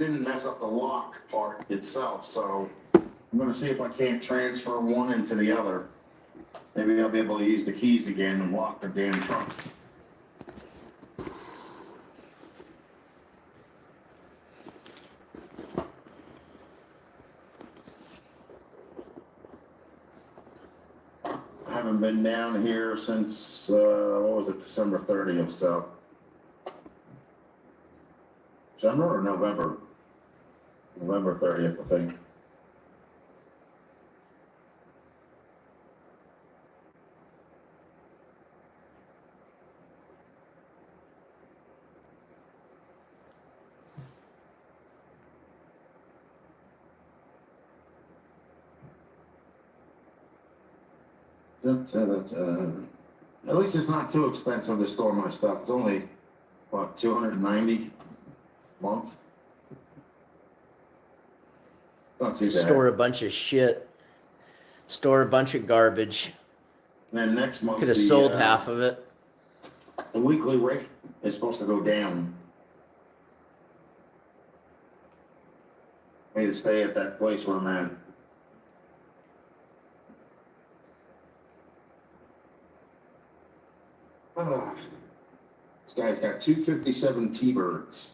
didn't mess up the lock part itself, so I'm gonna see if I can't transfer one into the other. Maybe I'll be able to use the keys again and lock the damn trunk. I haven't been down here since, what was it, December 30th, so. December or November? November 30th, I think. At least it's not too expensive to store my stuff. It's only, what, $290 a month? Not too bad. Store a bunch of shit. Store a bunch of garbage. And then next month, could have sold half of it. The weekly rate is supposed to go down. I need to stay at that place where I'm at. This guy's got 257 T-Birds.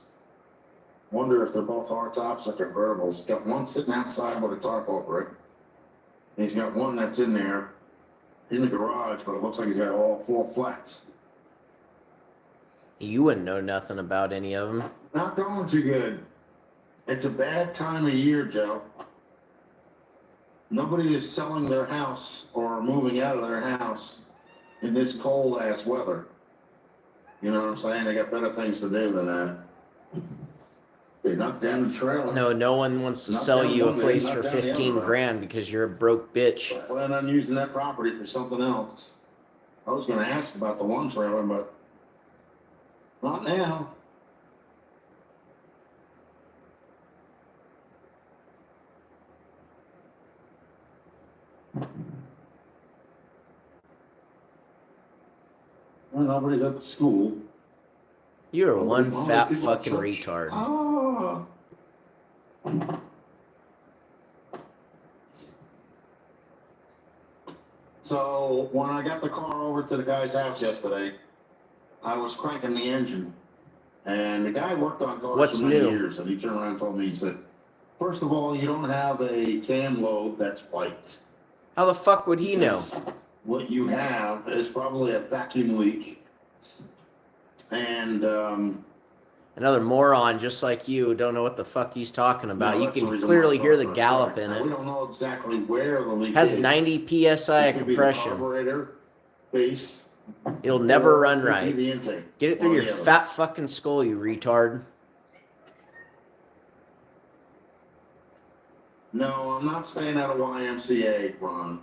Wonder if they're both hardtops or convertibles. He's got one sitting outside with a tarp over it. And he's got one that's in there in the garage, but it looks like he's got all 4 flats. You wouldn't know nothing about any of them. Not going too good. It's a bad time of year, Joe. Nobody is selling their house or moving out of their house in this cold ass weather. You know what I'm saying? They got better things to do than that. They knocked down the trailer. No one wants to sell you a place for 15 grand because you're a broke bitch. I plan on using that property for something else. I was going to ask about the one trailer, but not now. Well, nobody's at the school. You're one fat fucking retard. Oh. So when I got the car over to the guy's house yesterday, I was cranking the engine, and the guy worked on cars for many years, and he turned around and told me, he said, first of all, you don't have a cam lobe that's white. How the fuck would he know? What you have is probably a vacuum leak. And another moron just like you don't know what the fuck he's talking about. You can clearly hear the gallop in it. We don't know exactly where the leak has is. 90 psi of compression. Carburetor, base. It'll never run right. The intake. Get it through your fat fucking skull, you retard. No, I'm not staying at a YMCA, Ron.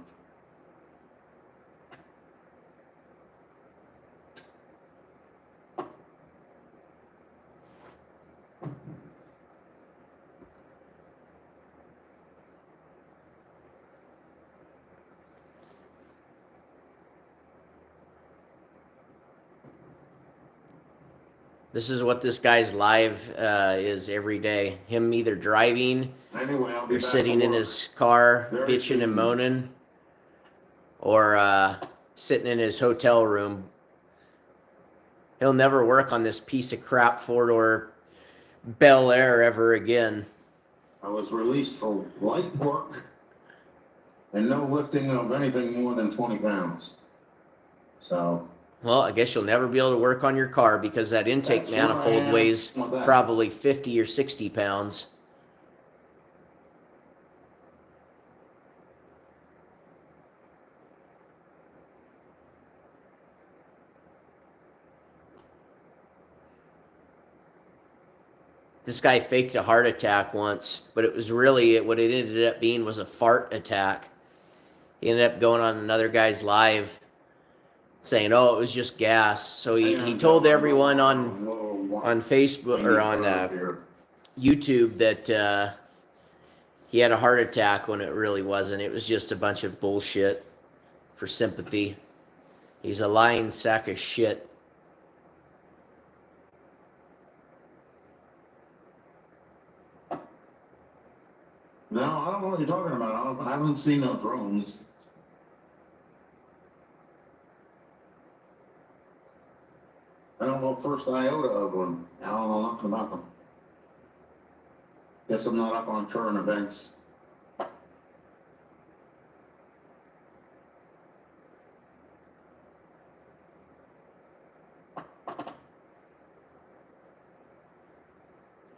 This is what this guy's live is every day. Him either driving or sitting in his car bitching and moaning, or sitting in his hotel room. He'll never work on this piece of crap four-door Bel Air ever again. I was released for light work and no lifting of anything more than 20 pounds. So... well, I guess you'll never be able to work on your car because that intake manifold weighs probably 50 or 60 pounds. This guy faked a heart attack once, but it was really, what it ended up being was a fart attack. He ended up going on another guy's live saying, oh, it was just gas. So he told everyone on Facebook or on YouTube that he had a heart attack when it really wasn't. It was just a bunch of bullshit for sympathy. He's a lying sack of shit. No, I don't know what you're talking about. I haven't seen no drones. I don't know first iota of them. I don't know nothing about them. Guess I'm not up on current events.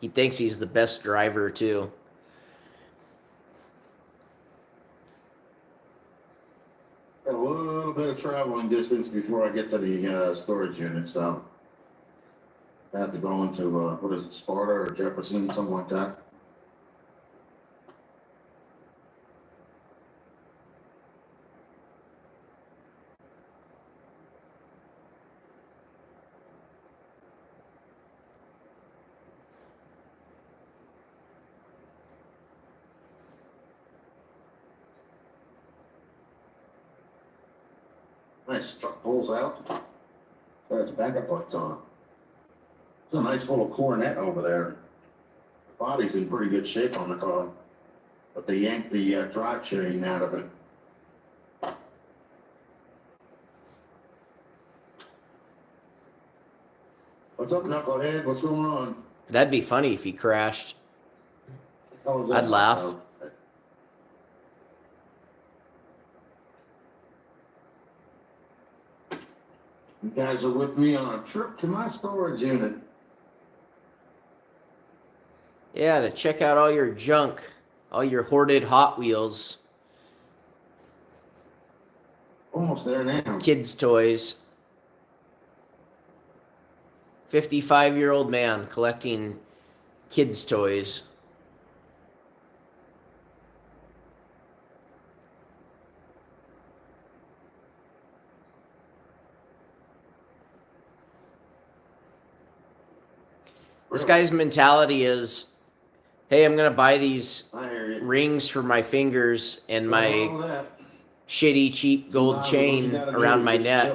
He thinks he's the best driver, too. Got a little bit of traveling distance before I get to the storage unit, so I have to go into, what is it, Sparta or Jefferson, something like that. Nice, truck pulls out. Got its backup lights on. It's a nice little Coronet over there. The body's in pretty good shape on the car, but they yanked the drive chain out of it. What's up, knucklehead? What's going on? That'd be funny if he crashed. I'd laugh. You guys are with me on a trip to my storage unit. Yeah, to check out all your junk, all your hoarded Hot Wheels. Almost there now. Kids' toys. 55-year-old man collecting kids' toys. This guy's mentality is, hey, I'm going to buy these rings for my fingers and my shitty, cheap gold chain around my neck.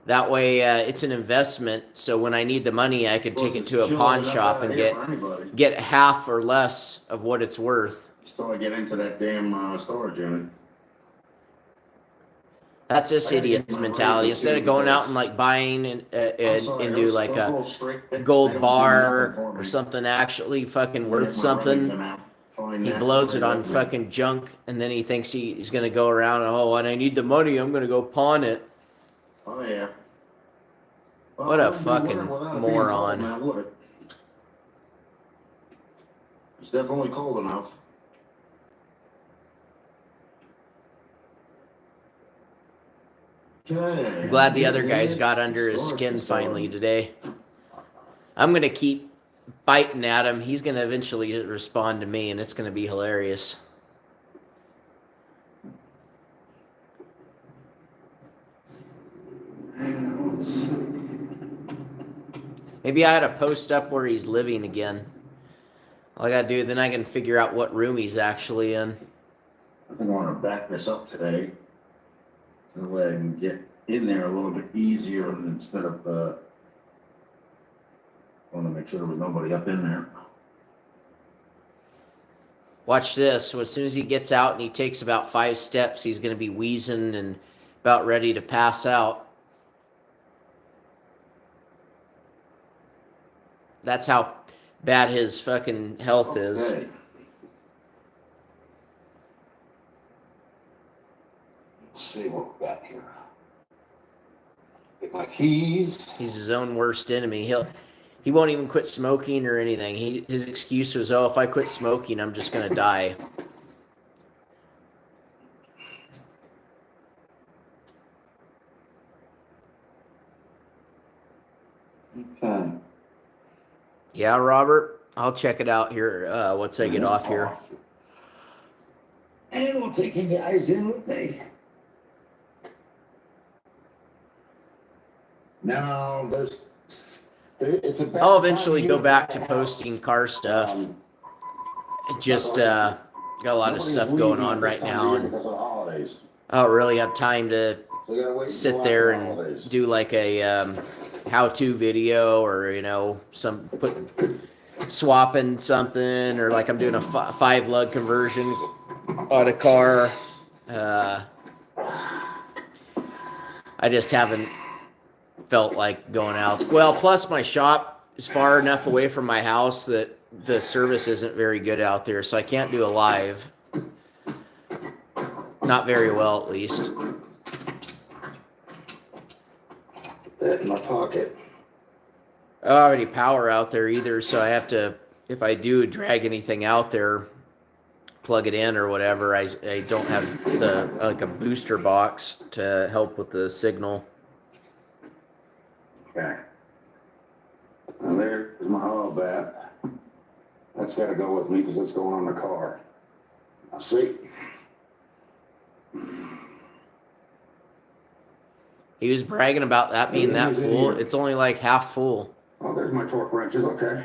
That way, it's an investment, so when I need the money, I can take it to a pawn shop and get half or less of what it's worth. Still, I get into that damn storage unit. That's this idiot's mentality. Instead of going out and like buying into like a gold bar or something actually fucking worth something, he blows it on fucking junk, and then he thinks he's gonna go around, oh, and I need the money, I'm gonna go pawn it. Oh yeah. Well, what a fucking moron. Now, would it? It's definitely cold enough. I'm glad the other guys got under his skin finally today. I'm going to keep biting at him. He's going to eventually respond to me, and it's going to be hilarious. Maybe I ought to post up where he's living again. All I got to do, then I can figure out what room he's actually in. I think I want to back this up today. So that way I can get in there a little bit easier instead of, I want to make sure there was nobody up in there. Watch this. So as soon as he gets out and he takes about 5 steps, he's going to be wheezing and about ready to pass out. That's how bad his fucking health is. See what we got here. Get my keys. He's his own worst enemy. He won't even quit smoking or anything. His excuse was, oh, if I quit smoking, I'm just gonna die. Okay. Yeah, Robert. I'll check it out here once I get off here. And we'll take you guys in with me. Now, it's about I'll eventually go back to posting car stuff. Just got a lot of stuff going on right now, and I don't really have time to sit there and do like a how-to video or, you know, swapping something, or like I'm doing a 5 lug conversion on a car. I just haven't felt like going out. Well, plus my shop is far enough away from my house that the service isn't very good out there, so I can't do a live. Not very well, at least. Put that in my pocket. I don't have any power out there either, so I have to, if I do drag anything out there, plug it in or whatever, I don't have the like a booster box to help with the signal. Okay. Now there's my oil bat. That's got to go with me because it's going on the car. Now see. He was bragging about that being that full. It's only like half full. Oh, there's my torque wrenches. Okay.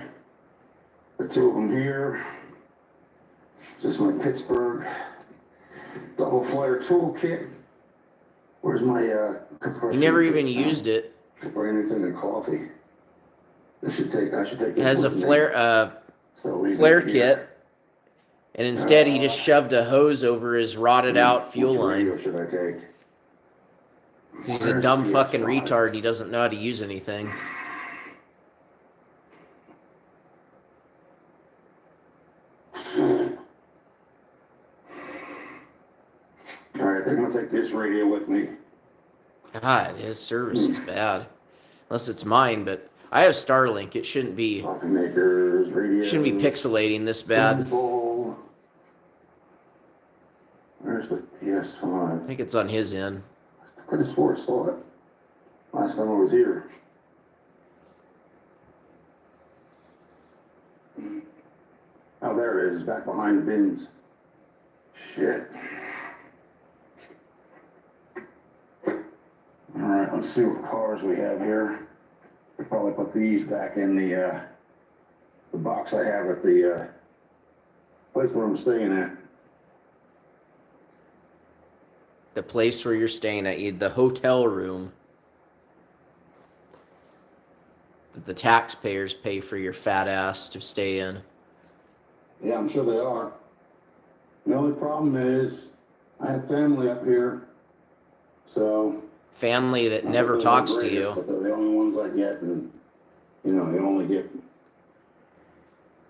The 2 of them here. This is my Pittsburgh double flare toolkit. Where's my compressor? You never even used it. Should bring anything in coffee. I should take. It has a flare kit, and instead he just shoved a hose over his rotted out fuel line. What should I take? He's a dumb fucking retard. He doesn't know how to use anything. All right, they're gonna take this radio with me. God, his service is bad. Unless it's mine, but I have Starlink. It shouldn't be pixelating this bad. Where's the PS5? I think it's on his end. I could have swore I saw it last time I was here. Oh, there it is, back behind the bins. Shit. All right, let's see what cars we have here. We'll probably put these back in the box I have at the place where I'm staying at. The place where you're staying at, the hotel room that the taxpayers pay for your fat ass to stay in. Yeah, I'm sure they are. The only problem is I have family up here, so... Family that never talks to you. But they're the only ones I get, and, you know, you only get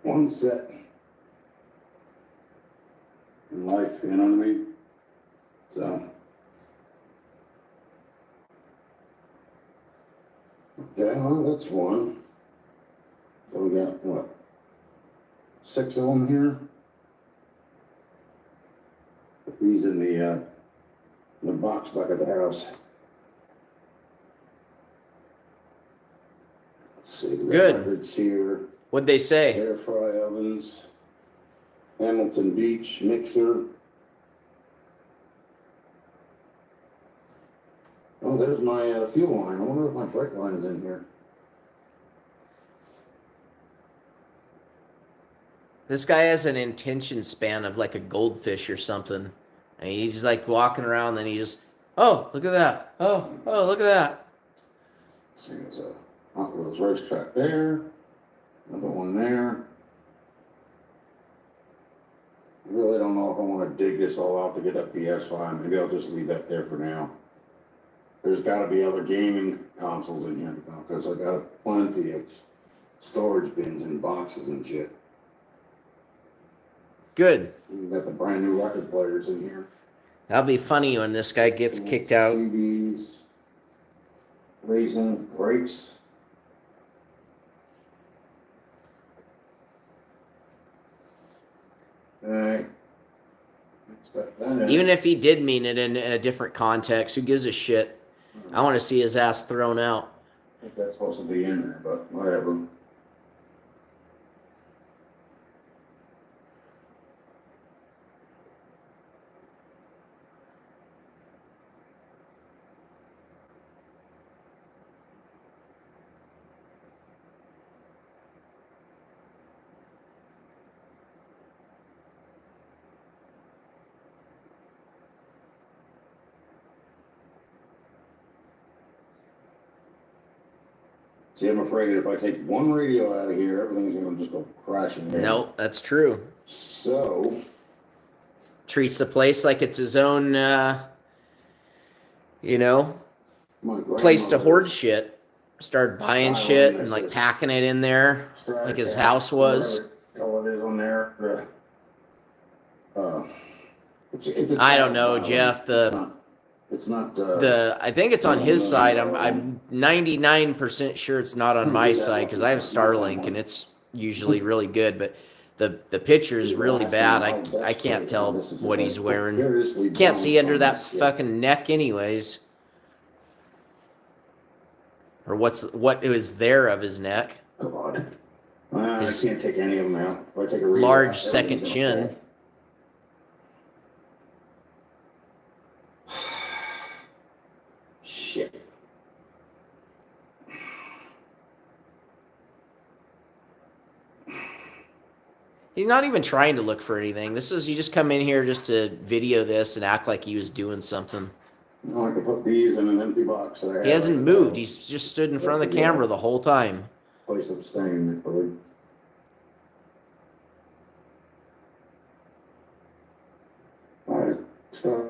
one set in life, you know what I mean? So... Okay, well, that's one. So we got, what, 6 of them here? Put these in the box back at the house. Let's see. Good. Here. What'd they say? Air fry ovens. Hamilton Beach mixer. Oh, there's my fuel line. I wonder if my brake line's in here. This guy has an attention span of like a goldfish or something. And he's like walking around, then he just, oh, look at that. Oh, look at that. Let's see, there's a Hot Wheels racetrack there. Another one there. I really don't know if I want to dig this all out to get up PS5. Maybe I'll just leave that there for now. There's got to be other gaming consoles in here because I got plenty of storage bins and boxes and shit. Good. You got the brand new record players in here. That'll be funny when this guy gets kicked out. CDs, blazing brakes. Alright. Even if he did mean it in a different context, who gives a shit? I want to see his ass thrown out. I think that's supposed to be in there, but whatever. See, I'm afraid that if I take one radio out of here, everything's going to just go crashing down. No, that's true. So Treats the place like it's his own, you know, place to hoard shit. Started buying shit and like packing it in there, like his house was. All it is on there. I don't know, Jeff. It's not. I think it's on his side. I'm 99% sure it's not on my side because I have Starlink and it's usually really good. But the picture is really bad. I can't tell what he's wearing. Can't see under that fucking neck, anyways. Or what was there of his neck? Come on. I can't take any of them out. If I take a large second chin. Shit. He's not even trying to look for anything. This is, you just come in here just to video this and act like he was doing something. No, I can put these in an empty box. He hasn't moved. He's just stood in front of the camera the whole time. Place I'm staying, I believe. Alright, stuff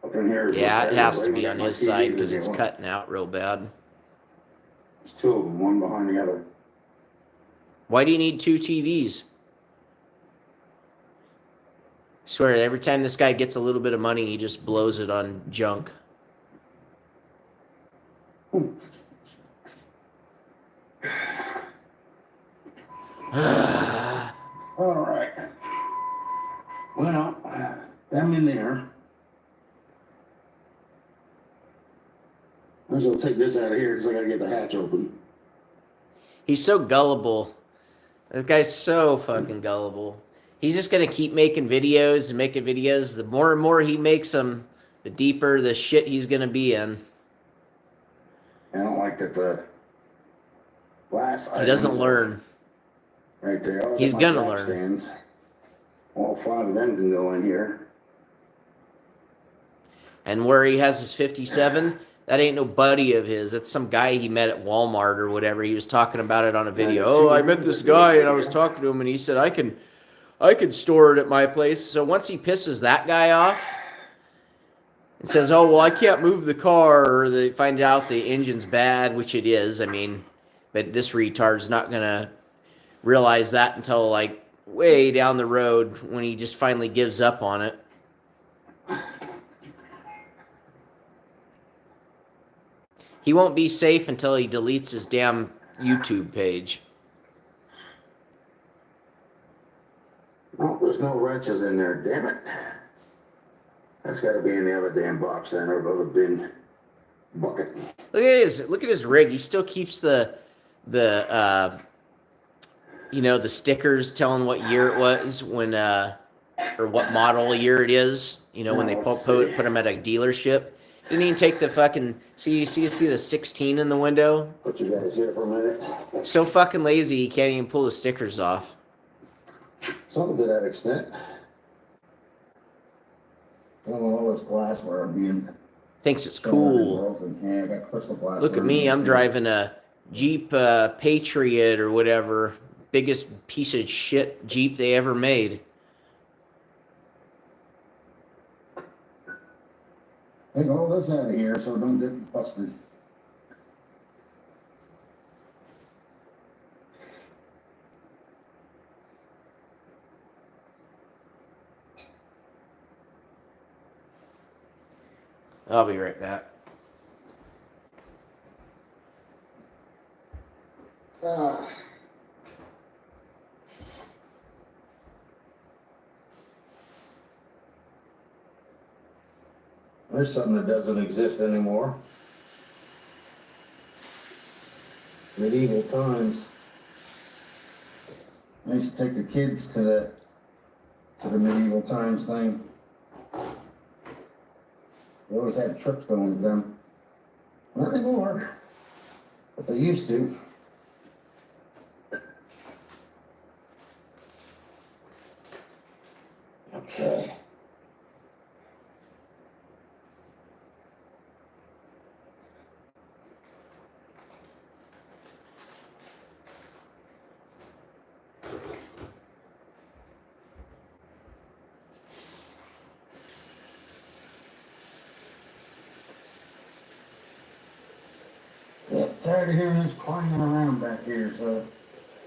up in here. Yeah, it has to be on his side because it's cutting out real bad. There's two of them, one behind the other. Why do you need two TVs? I swear, every time this guy gets a little bit of money, he just blows it on junk. All right. Well, I'm in there. Might as well take this out of here because I got to get the hatch open. He's so gullible. That guy's so fucking gullible. He's just going to keep making videos and making videos. The more and more he makes them, the deeper the shit he's going to be in. I don't like that the glass. He doesn't learn. Right there. He's going to learn. Stands. All 5 of them can go in here. And where he has his 57, that ain't no buddy of his. That's some guy he met at Walmart or whatever. He was talking about it on a video. Oh, I met this guy and I was talking to him and he said, I could store it at my place. So once he pisses that guy off and says, oh, well, I can't move the car, or they find out the engine's bad, which it is. I mean, but this retard's not going to realize that until like way down the road when he just finally gives up on it. He won't be safe until he deletes his damn YouTube page. Oh, there's no wrenches in there, damn it. That's got to be in the other damn box then, or the other bin bucket. Look at his rig. He still keeps the stickers telling what year it was when or what model year it is. You know, when they put them at a dealership. Didn't even take the fucking see the 16 in the window. Put you guys here for a minute. So fucking lazy he can't even pull the stickers off. Something to that extent. I don't know all this glassware being. Thinks it's cool. Yeah, I got crystal glass. Look at me, I'm driving a Jeep Patriot or whatever. Biggest piece of shit Jeep they ever made. Take all this out of here so don't get busted. I'll be right back. There's something that doesn't exist anymore. Medieval times. I used to take the kids to the medieval times thing. They always had trips going with them. Not anymore, but they used to. Okay. tired of hearing this clanging around back here, so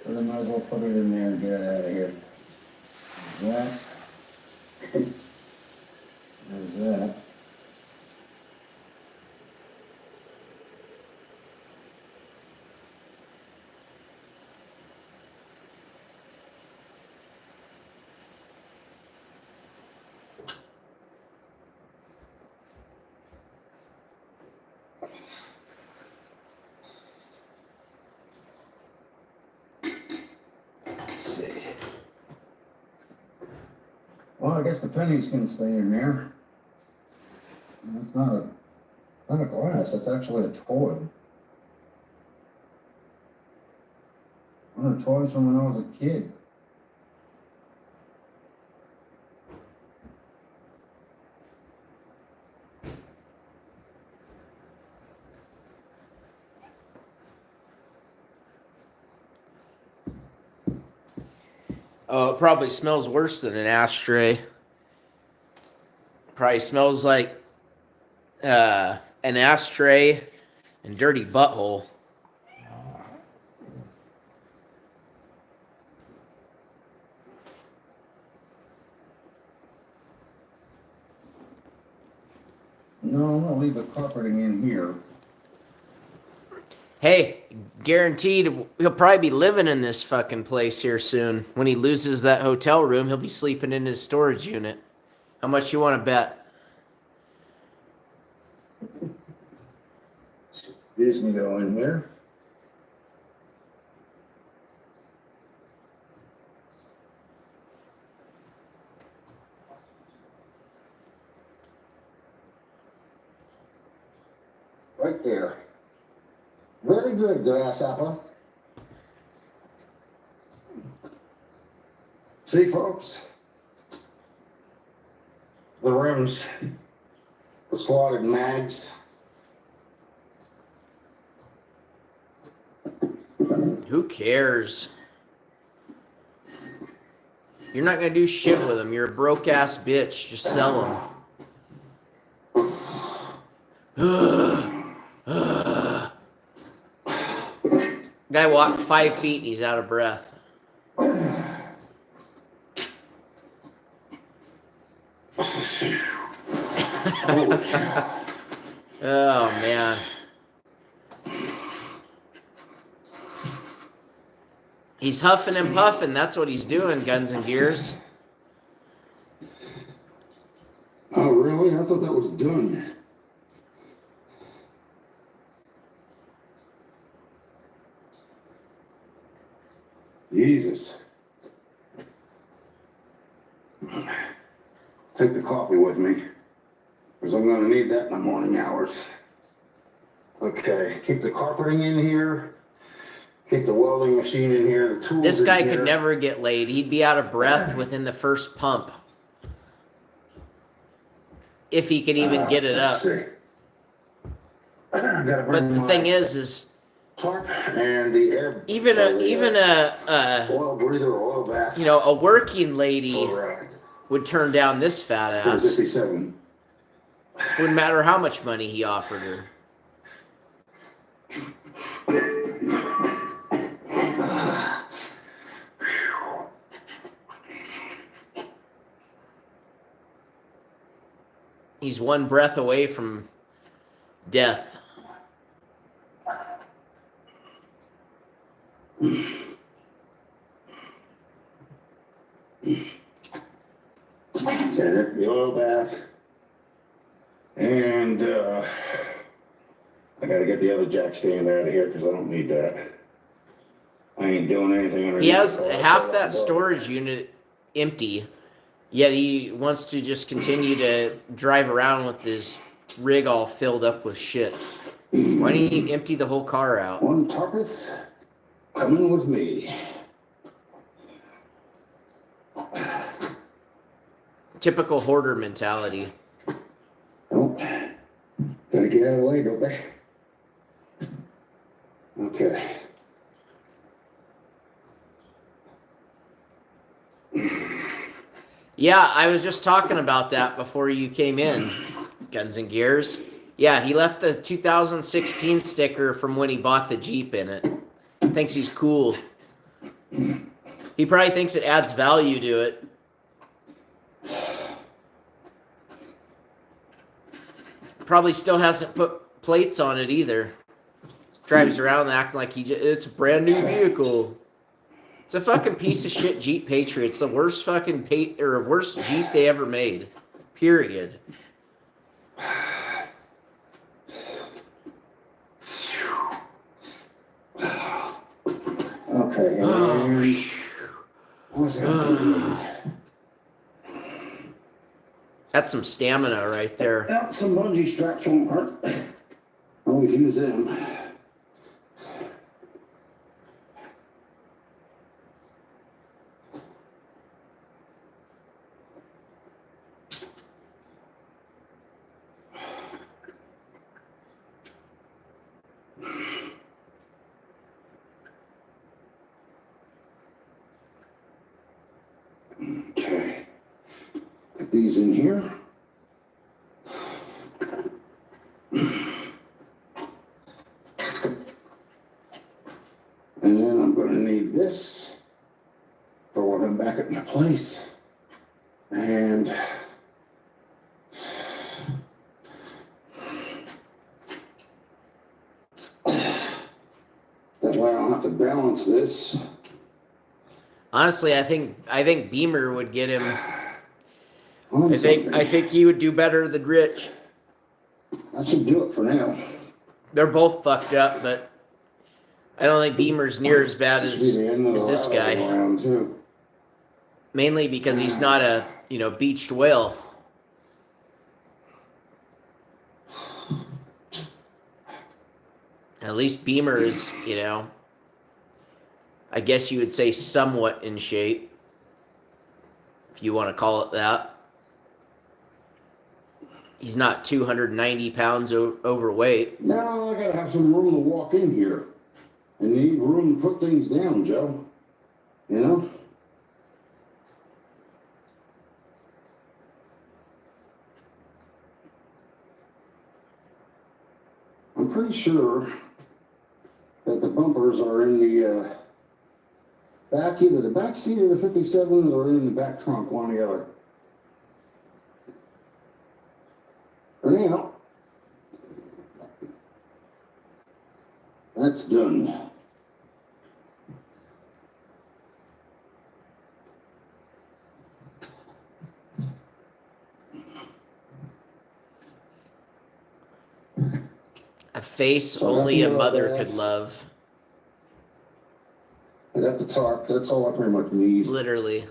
I might as well put it in there and get it out of here. There's that. There's that. Well, I guess the pennies can stay in there. That's not a glass, that's actually a toy. One of the toys from when I was a kid. Oh, it probably smells worse than an ashtray. Probably smells like an ashtray and dirty butthole. No, I'm gonna leave the carpeting in here. Hey, guaranteed he'll probably be living in this fucking place here soon. When he loses that hotel room, he'll be sleeping in his storage unit. How much you want to bet? Excuse me, go in here. Right there. Very good, grasshopper. See, folks? The rims, the slotted mags. Who cares? You're not gonna do shit with them. You're a broke ass bitch. Just sell them. Guy walked 5 feet and he's out of breath. Oh man. He's huffing and puffing. That's what he's doing, Guns and Gears. Oh, really? I thought that was done. Jesus. Take the coffee with me, because I'm going to need that in the morning hours. Okay, keep the carpeting in here. Keep the welding machine in here. The tools. This guy in could here. never get laid. He'd be out of breath within the first pump. If he could even get it up. See. But the thing is tarp and the air. even a oil breather or oil bath. you know, a working lady would turn down this fat ass. 57. Wouldn't matter how much money he offered her. He's one breath away from death. The oil bath. And I gotta get the other jack stand out of here because I don't need that. I ain't doing anything underneath. He has half that storage unit empty, yet he wants to just continue to drive around with his rig all filled up with shit. Why don't you empty the whole car out? One tarpeth coming with me. Typical hoarder mentality. Oh, gotta get out of the way, don't they? Okay. Yeah, I was just talking about that before you came in, Guns and Gears. Yeah, he left the 2016 sticker from when he bought the Jeep in it. Thinks he's cool. He probably thinks it adds value to it. Probably still hasn't put plates on it either. Drives around acting like it's a brand new vehicle. It's a fucking piece of shit Jeep Patriot. It's the worst fucking worst Jeep they ever made. Period. Okay. What's that? That's some stamina right there. Yeah, some bungee straps won't hurt. Always use them. Okay. Put these in here. And then I'm going to need this for when I'm back at my place. And that way I don't have to balance this. Honestly, I think Beamer would get him. I think he would do better than Rich. I should do it for now. They're both fucked up, but I don't think Beamer's near as bad as this guy. Too. Mainly because he's not a beached whale. At least Beamer is, I guess you would say somewhat in shape, if you want to call it that. He's not 290 pounds overweight. Now I gotta have some room to walk in here. And need room to put things down, Joe. You know? I'm pretty sure that the bumpers are in the back, either the back seat of the 57 or in the back trunk, one or the other. For now, that's done. A face only a mother could love. I got the tarp. That's all I pretty much need. Literally.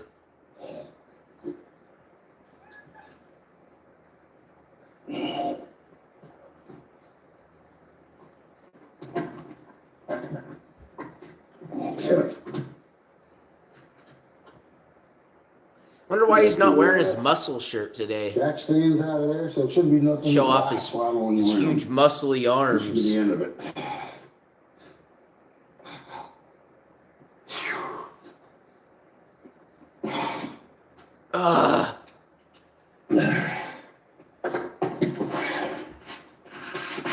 Okay. Wonder why he's not wearing his muscle shirt today. Jack stands out of there, so it shouldn't be nothing. Show off his huge muscly arms. This should be the end of it.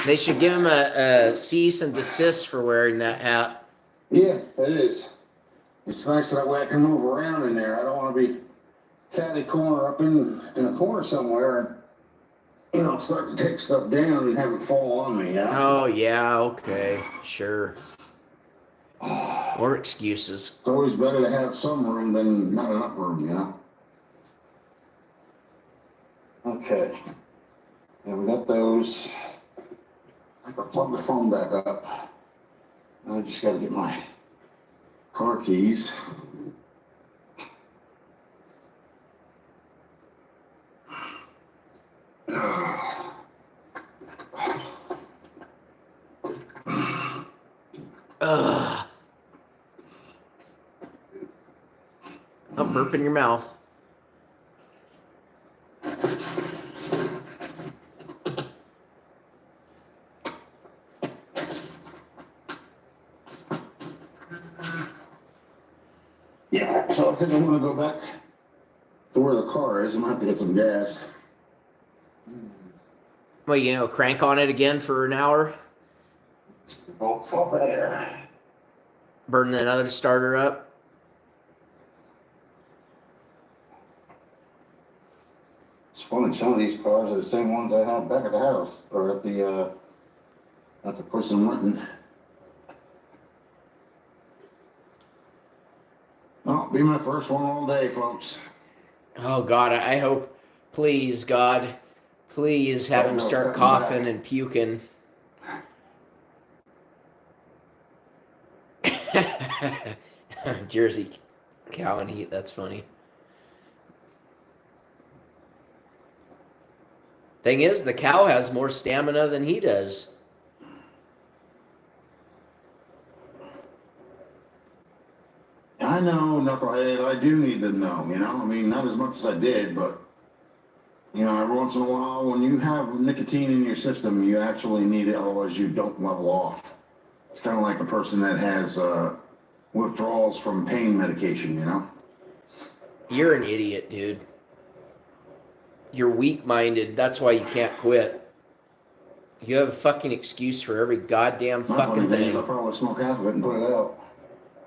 They should give him a cease and desist for wearing that hat. Yeah, it is. It's nice that way I can move around in there. I don't want to be catty corner up in a corner somewhere and, start to take stuff down and have it fall on me, yeah? Oh, yeah, okay, sure. Or excuses. It's always better to have some room than not enough room, Okay. And we got those. I can plug the phone back up. I just got to get my car keys. I'm burping your mouth. Yeah, so I think I'm going to go back to where the car is. I'm going to have to get some gas. Well, you know, crank on it again for an hour? Burn another starter up? It's funny, some of these cars are the same ones I have back at the house, or at the place I'm renting. Oh, be my first one all day, folks. Oh, God, I hope, please, God, please have him start coughing and puking. Jersey cow and heat, that's funny. Thing is, the cow has more stamina than he does. I know, knucklehead, I do need to know, you know? I mean, not as much as I did, but, you know, every once in a while, when you have nicotine in your system, you actually need it, otherwise you don't level off. It's kind of like a person that has withdrawals from pain medication, you know? You're an idiot, dude. You're weak-minded. That's why you can't quit. You have a fucking excuse for every goddamn My fucking funny thing is thing. I'll probably smoke half of it and put it out.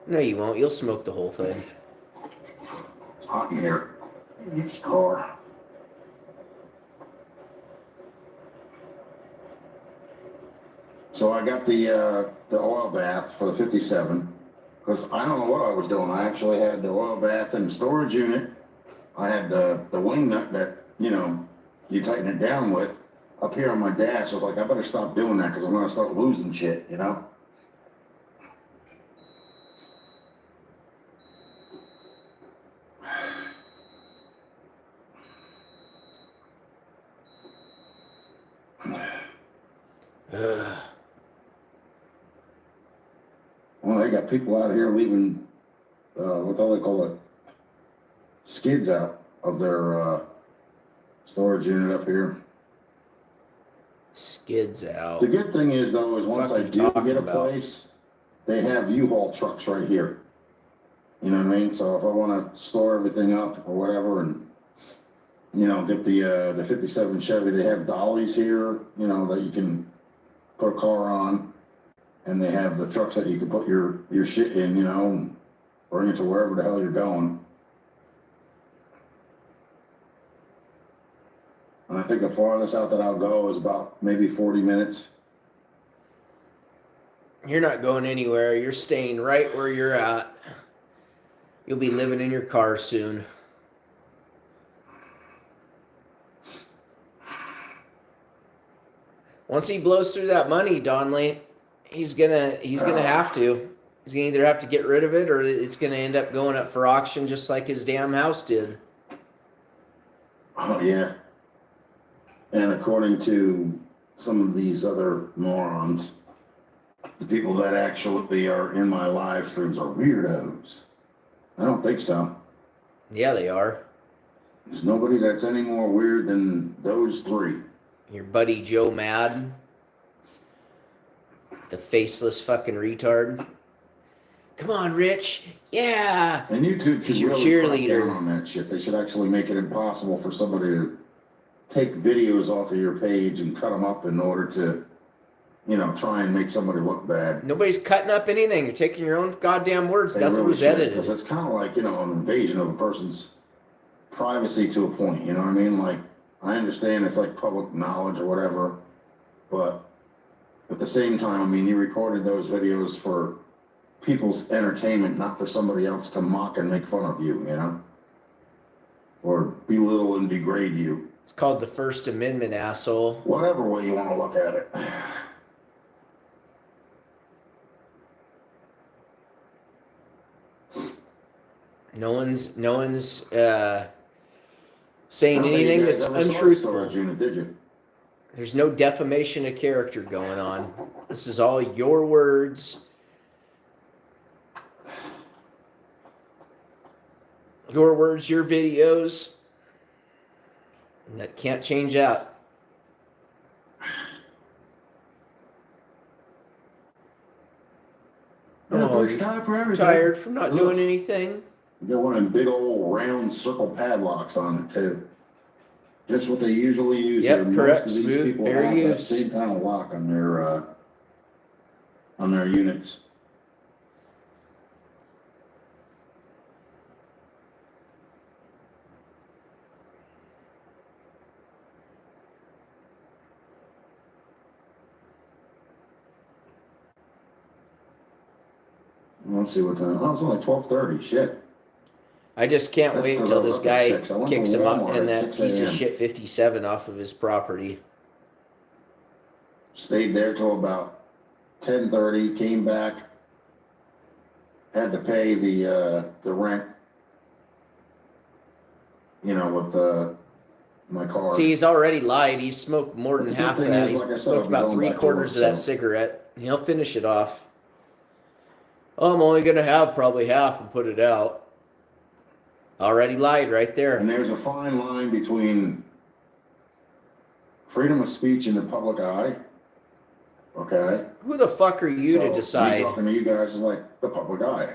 No, you won't. You'll smoke the whole thing. It's hot in here. Each car. So I got the oil bath for the 57 because I don't know what I was doing. I actually had the oil bath in the storage unit. I had the wing nut that, you know, you tighten it down with up here on my dash. I was like, I better stop doing that because I'm going to start losing shit, you know? Ugh. Well, they got people out here leaving, what do they call it? Skids out of their storage unit up here. Skids out. The good thing is, though, is once I do get a place, they have U-Haul trucks right here. You know what I mean? So if I want to store everything up or whatever and, you know, get the 57 Chevy, they have dollies here, you know, that you can put a car on. And they have the trucks that you can put your shit in, you know, and bring it to wherever the hell you're going. And I think the farthest out that I'll go is about maybe 40 minutes. You're not going anywhere. You're staying right where you're at. You'll be living in your car soon. Once he blows through that money, Donley, he's gonna have to. He's gonna either have to get rid of it or it's gonna end up going up for auction just like his damn house did. Oh yeah. And according to some of these other morons, the people that actually are in my live streams are weirdos. I don't think so. Yeah, they are. There's nobody that's any more weird than those three. Your buddy Joe Madden. The faceless fucking retard. Come on, Rich. Yeah. And YouTube should your really cheerleader crack down on that shit. They should actually make it impossible for somebody to take videos off of your page and cut them up in order to, you know, try and make somebody look bad. Nobody's cutting up anything. You're taking your own goddamn words. Nothing really was edited. Because it's kind of like, you know, an invasion of a person's privacy to a point. You know what I mean? Like, I understand it's like public knowledge or whatever, but at the same time, I mean, you recorded those videos for people's entertainment, not for somebody else to mock and make fun of you, you know? Or belittle and degrade you. It's called the First Amendment, asshole. Whatever way you want to look at it. No one's saying anything that's untruthful. Unit, did you? There's no defamation of character going on. This is all your words. Your words, your videos. And that can't change that. Oh, there's time for everything. Tired from not doing anything. You got one of them big old round circle padlocks on it too. That's what they usually use. Yep, Most correct. of these Smooth, people fair have that use. same kind of lock on their units. Let's see what time. Oh, it's only 12:30. Shit. I just can't That's wait 'cause until I was this up at guy 6. I went to kicks him out Walmart and at that 6 piece of a.m. shit 57 off of his property. Stayed there till about 10:30. Came back. Had to pay the rent. You know, with my car. See, he's already lied. He's smoked more But than the good half of thing that. is, He's like I said, smoked I'll be about going back to 3/4 work, of that so- cigarette. He'll finish it off. Oh, I'm only going to have probably half and put it out. Already lied right And there. there's a fine line between freedom of speech in the public eye. Okay. Who the fuck are you to Me decide? talking to you guys is like the public eye.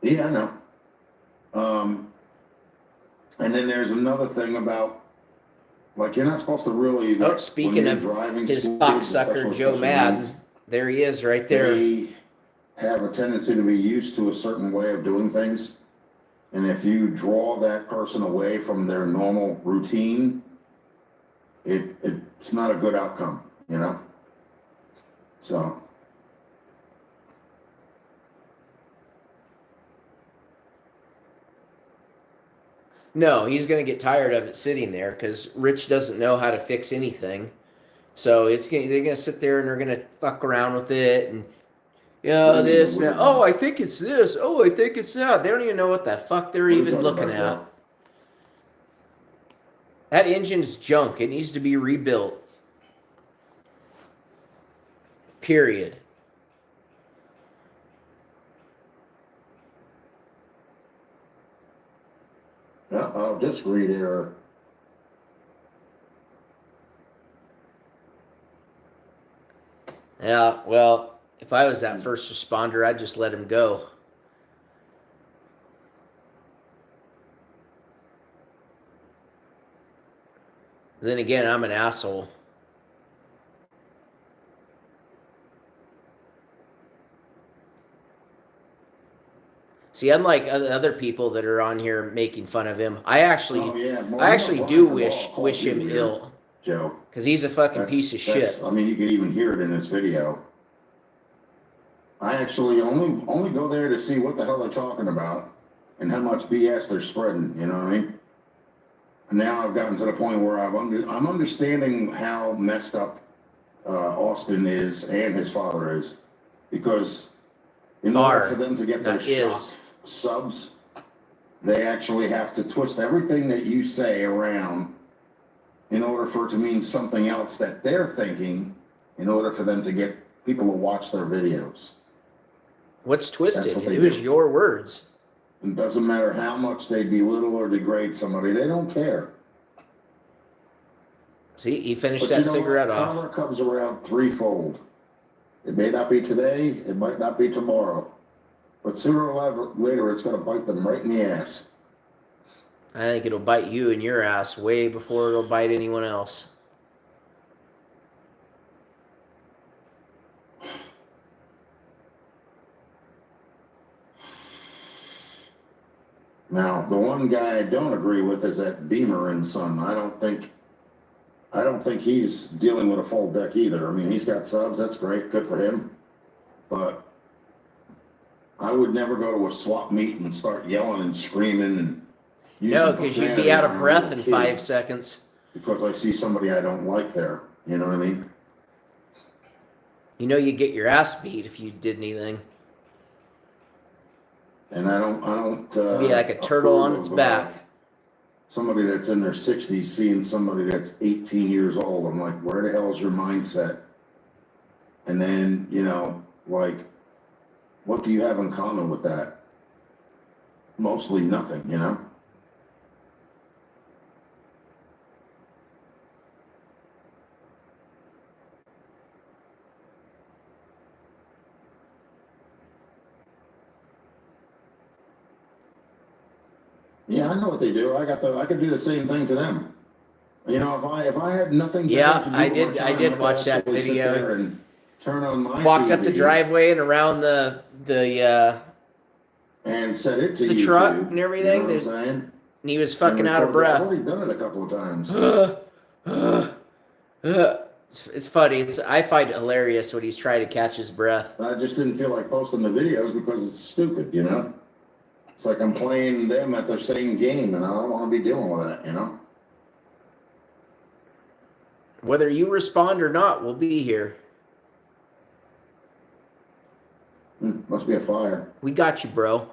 Yeah, I know. And then there's another thing about, like, you're not supposed to really. Oh, Like, speaking when you're of driving his school kids, cocksucker especially Joe special Madden, needs, there he is right there. they have a tendency to be used to a certain way of doing things. And if you draw that person away from their normal routine, it's not a good outcome, you know? So. No, he's going to get tired of it sitting there because Rich doesn't know how to fix anything. So they're going to sit there and they're going to fuck around with it and this and that. Oh, I think it's this. Oh, I think it's that. They don't even know what the fuck they're even looking at. That engine's junk. It needs to be rebuilt. Period. I'll just read here. Yeah, well, if I was that first responder, I'd just let him go. Then again, I'm an asshole. See, unlike other people that are on here making fun of him, I actually do wish him ill, Joe, because he's a fucking piece of shit. I mean, you could even hear it in this video. I actually only go there to see what the hell they're talking about and how much BS they're spreading. You know what I mean? And now I've gotten to the point where I'm understanding how messed up Austin is and his father is, because in order for them to get their shock subs, they actually have to twist everything that you say around in order for it to mean something else that they're thinking, in order for them to get people to watch their videos. What's twisted? It was your words. It doesn't matter how much they belittle or degrade somebody, they don't care. See, he finished that cigarette off. Karma comes around threefold. It may not be today, it might not be tomorrow, but sooner or later it's going to bite them right in the ass. I think it'll bite you in your ass way before it'll bite anyone else. Now, the one guy I don't agree with is that Beamer and Son. I don't think he's dealing with a full deck either. I mean, he's got subs, that's great, good for him. But I would never go to a swap meet and start yelling and screaming and no, because you'd be out of breath in 5 seconds. Because I see somebody I don't like there. You know what I mean? You know you get your ass beat if you did anything. And I don't be like a turtle on its back. Somebody that's in their 60s seeing somebody that's 18 years old. I'm like, where the hell is your mindset? And then, you know, like, what do you have in common with that? Mostly nothing, you know? Yeah, I know what they do. I could do the same thing to them. You know, if I had nothing better Yeah, to do I with my did. I time, did could watch that actually sit there video. and turn on my Walked up the TV driveway and around the and set it to the YouTube. truck and You know everything. what I'm saying? And he was And fucking out of record that. I've breath. already done it a couple of times. It's funny. I find it hilarious when he's trying to catch his breath. I just didn't feel like posting the videos because it's stupid, you know? It's like I'm playing them at their same game, and I don't want to be dealing with that, you know? Whether you respond or not, we'll be here. Must be a fire. We got you, bro.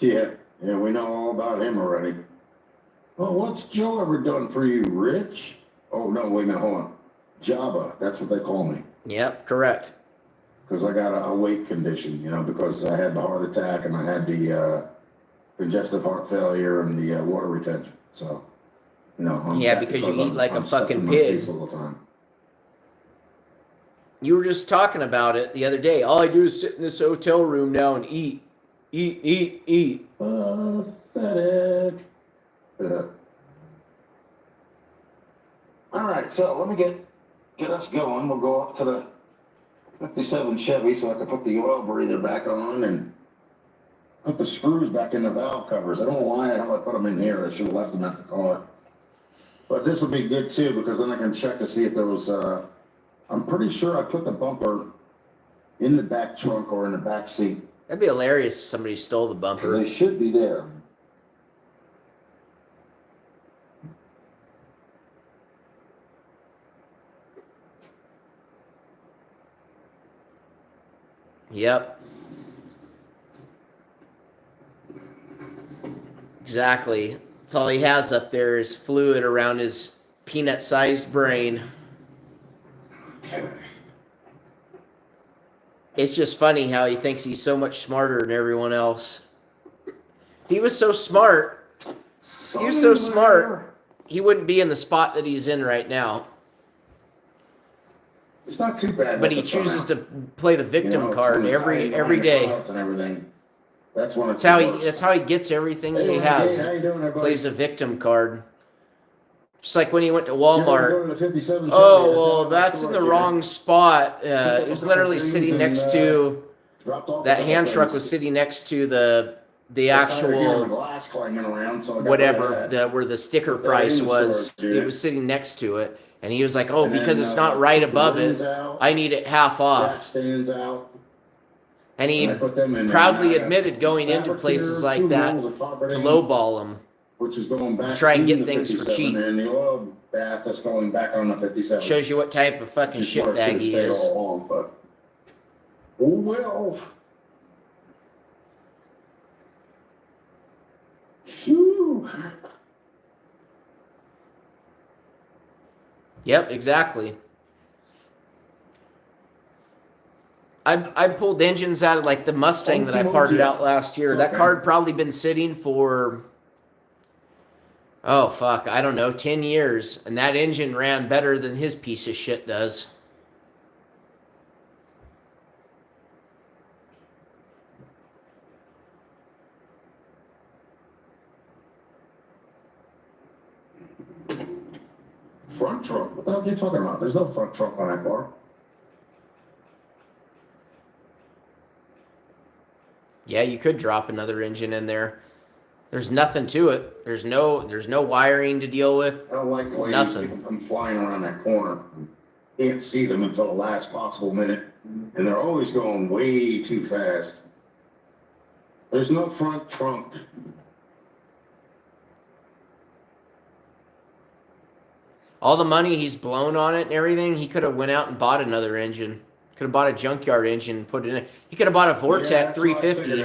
Yeah, we know all about him already. Well, what's Joe ever done for you, Rich? Oh, no, wait a minute, hold on. Jabba, that's what they call me. Yep, correct. Because I got a weight condition, you know, because I had the heart attack and I had the congestive heart failure and the water retention. So, you know. Yeah, because you eat like a fucking pig. All the time. You were just talking about it the other day. All I do is sit in this hotel room now and eat. Eat. Pathetic. All right, so let me get us going. We'll go up to the 57 Chevy so I can put the oil breather back on and put the screws back in the valve covers. I don't know why the hell I put them in here. I should have left them at the car. But this will be good too because then I can check to see if there was, I'm pretty sure I put the bumper in the back trunk or in the back seat. That'd be hilarious if somebody stole the bumper. They should be there. Yep. Exactly. That's all he has up there is fluid around his peanut-sized brain. It's just funny how he thinks he's so much smarter than everyone else. If he was so smart, he wouldn't be in the spot that he's in right now. It's not too bad. But he chooses to play the victim card every day. And everything. That's when it's that's how he gets everything he has. How you doing, everybody? Plays a victim card. Just like when he went to Walmart. To oh, well, that's in the wrong spot. It was literally sitting next to that hand truck was sitting next to the actual whatever where the sticker price was. It was sitting next to it, and he was like, "Oh, because it's not right above it, I need it half off." And he proudly admitted going into places like that to lowball them. Which is going back to try and get things for cheap. And the oil bath that's going back on the 57. Shows you what type of fucking shitbag he is. But, oh well. Phew. Yep, exactly. I pulled engines out of like the Mustang that I parted out last year. That car had probably been sitting for, oh fuck, I don't know, 10 years. And that engine ran better than his piece of shit does. Front trunk? What the hell are you talking about? There's no front trunk on that car. Yeah, you could drop another engine in there. There's nothing to it. There's no wiring to deal with. I don't like the way nothing. These people come flying around that corner. Can't see them until the last possible minute, and they're always going way too fast. There's no front trunk. All the money he's blown on it and everything, he could have went out and bought another engine. Could have bought a junkyard engine and put it in. He could have bought a Vortec 350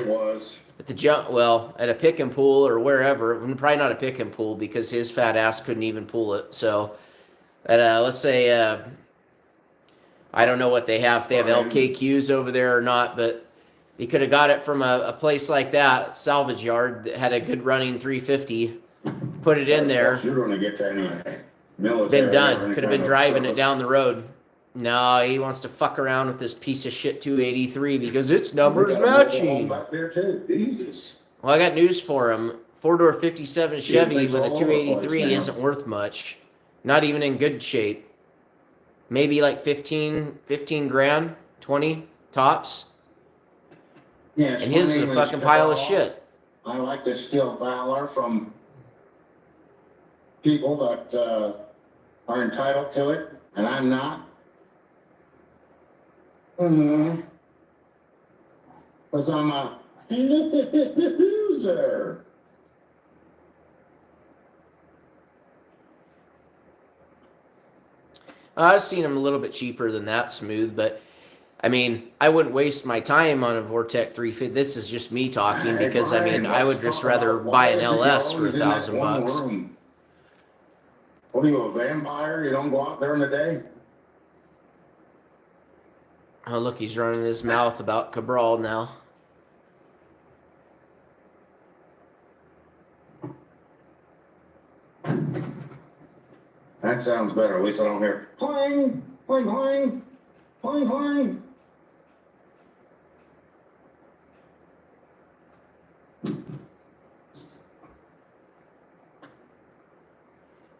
at the at a pick and pull or wherever. Probably not a pick and pull because his fat ass couldn't even pull it. So, let's say I don't know what they have. If they have LKQs over there or not, but he could have got it from a place like that, salvage yard that had a good running 350. Put it in there. You're going to get to any military. Been done. Could have been driving it down the road. No, he wants to fuck around with this piece of shit 283 because its numbers We got a mobile home matching. back there too. Jesus. Well, I got news for him. Four-door 57 Chevy things with a all over the place 283 now. isn't worth much. Not even in good shape. Maybe like 15 grand, 20 tops. Yeah, And his is a fucking pile of shit. I like to steal valor from people that are entitled to it, and I'm not. Because I'm a loser. I've seen them a little bit cheaper than that, Smooth, but I mean, I wouldn't waste my time on a Vortec 350. This is just me talking because I mean, I would just rather buy an LS for $1,000. What are you, a vampire? You don't go out during the day? Oh, look, he's running his mouth about Cabral now. That sounds better. At least I don't hear clang, clang, clang, clang, clang.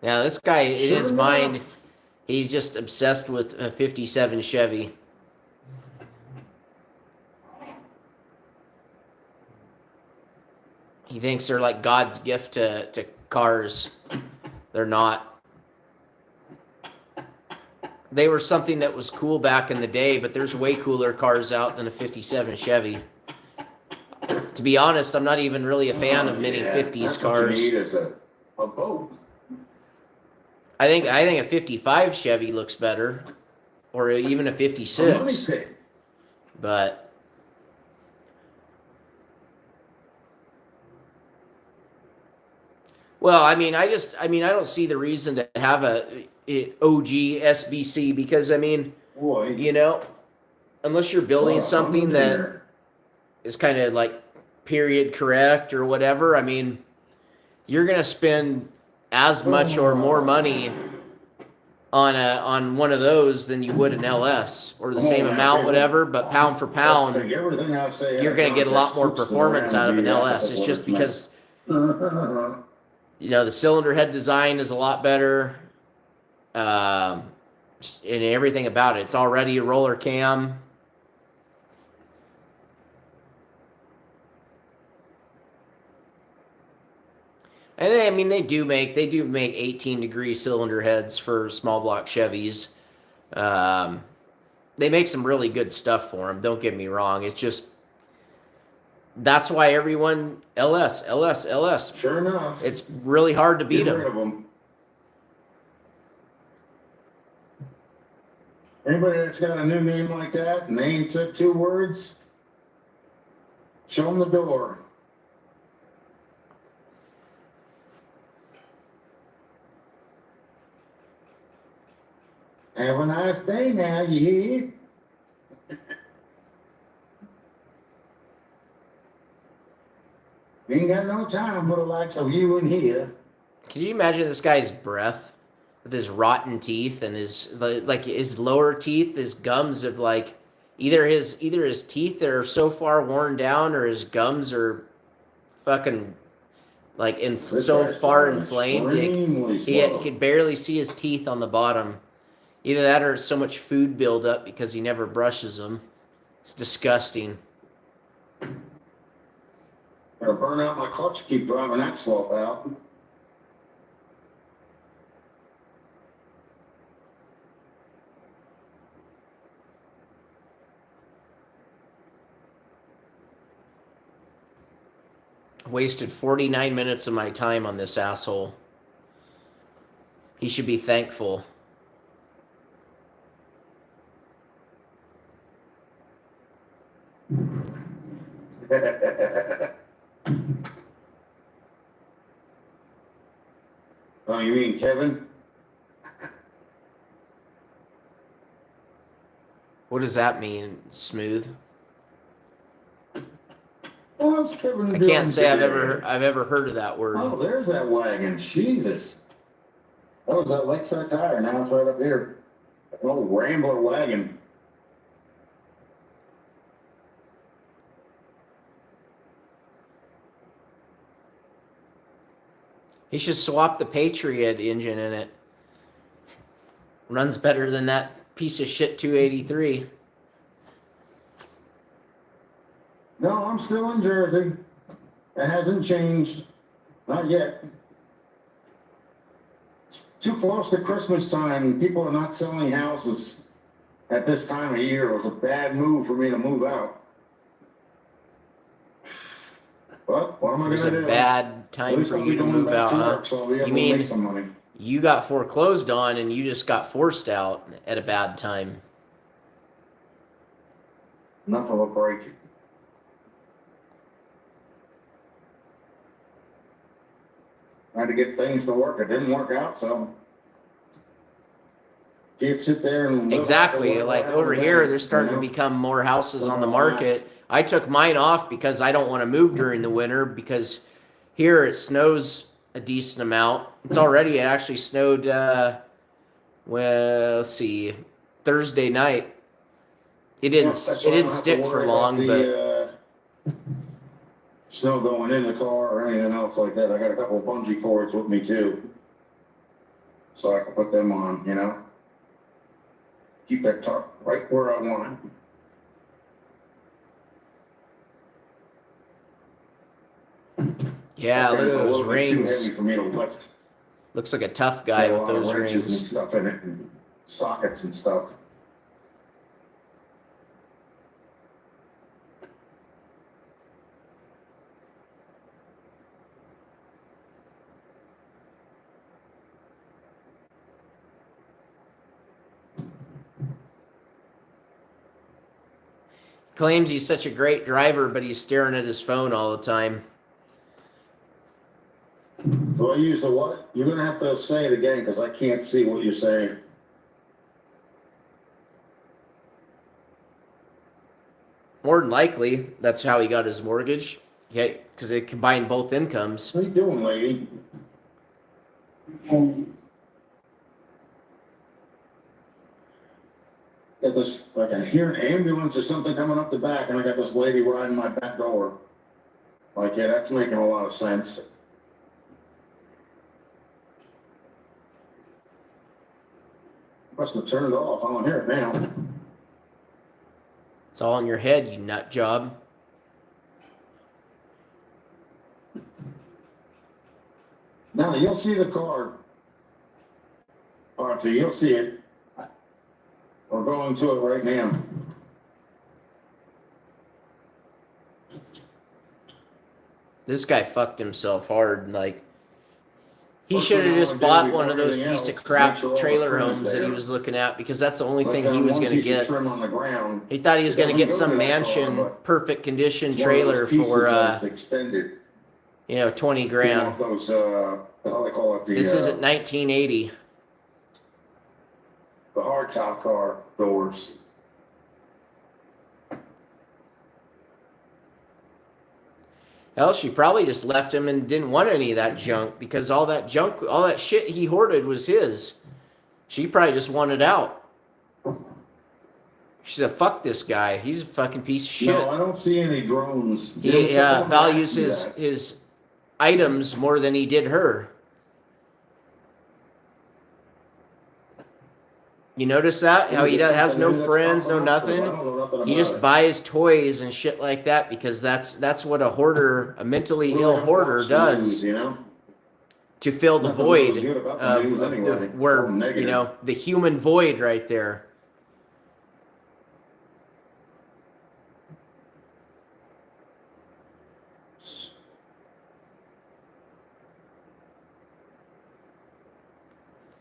Now, this guy, in Sure his enough. mind, he's just obsessed with a 57 Chevy. He thinks they're like God's gift to cars. They're not. They were something that was cool back in the day, but there's way cooler cars out than a 57 Chevy. To be honest, I'm not even really a fan of many 50s cars. What you need is a boat. I think a 55 Chevy looks better, or even a 56. But well, I mean, I don't see the reason to have a OG SBC because I mean, Boy. you know, unless you're building something that is kind of like period correct or whatever, I mean, you're gonna spend as much or more money on one of those than you would an LS or the same amount, whatever. But pound for pound, you're gonna get a lot more performance out of an LS. It's just because you know the cylinder head design is a lot better, and everything about it. It's already a roller cam. And I mean, they do make 18-degree cylinder heads for small block Chevys. They make some really good stuff for them. Don't get me wrong. It's just that's why everyone LS. Sure enough, it's really hard to beat them. Anybody that's got a new name like that and they ain't said 2 words, show them the door. Have a nice day now, you hear? Ain't got no time for the likes of you in here. Can you imagine this guy's breath with his rotten teeth and his like his lower teeth, his gums have like either his teeth are so far worn down or his gums are fucking like so far inflamed he could barely see his teeth on the bottom. Either that or so much food buildup because he never brushes them. It's disgusting. Gotta burn out my clutch, keep driving that slope out. Wasted 49 minutes of my time on this asshole. He should be thankful. Oh, you mean Kevin? What does that mean, Smooth? What's Kevin I doing can't say today? I've ever heard of that word. Oh, there's that wagon. Jesus. That was that Lakeside Tire. Now it's right up here. old Rambler wagon. He should swap the Patriot engine in it. Runs better than that piece of shit 283. No, I'm still in Jersey. It hasn't changed. Not yet. It's too close to Christmas time. People are not selling houses at this time of year. It was a bad move for me to move out. But what am I going to do? It was a bad time for you to move out, huh? So you mean you got foreclosed on and you just got forced out at a bad time? Enough of a break. Tried to get things to work. It didn't work out, so can't sit there and exactly. Like over here, there's starting to become more houses on the market. I took mine off because I don't want to move during the winter, because here it snows a decent amount. It actually snowed, well, let's see, Thursday night. It didn't stick for long, but snow going in the car or anything else like that. I got a couple of bungee cords with me too, so I can put them on, you know. Keep that tarp right where I want it. Yeah, look at those rings. Too heavy for me to lift. Looks like a tough guy with those rings and stuff in it, and sockets and stuff. Claims he's such a great driver, but he's staring at his phone all the time. Do I use the what? You're going to have to say it again because I can't see what you're saying. More than likely, that's how he got his mortgage. Yeah, because they combined both incomes. What are you doing, lady? Got this, like I hear an ambulance or something coming up the back, and I got this lady riding my back door. Like, yeah, that's making a lot of sense. Must have turned it off. I don't hear it now. It's all in your head, you nut job. Now you'll see the car. Archie, you'll see it. We're going to it right now. This guy fucked himself hard. Like, he should have just bought one of those piece of crap trailer homes that he was looking at, because that's the only thing he was going to get. He thought he was going to get some mansion, perfect condition trailer for, 20 grand. This isn't 1980. The hardtop car doors. Hell, she probably just left him and didn't want any of that junk, because all that junk, all that shit he hoarded was his. She probably just wanted out. She said, fuck this guy. He's a fucking piece of shit. No, I don't see any drones. He values his items more than he did her. You notice that? How he has no friends, no nothing? He just buys toys and shit like that, because that's what a hoarder, a mentally ill hoarder does. To fill the void of the human void right there.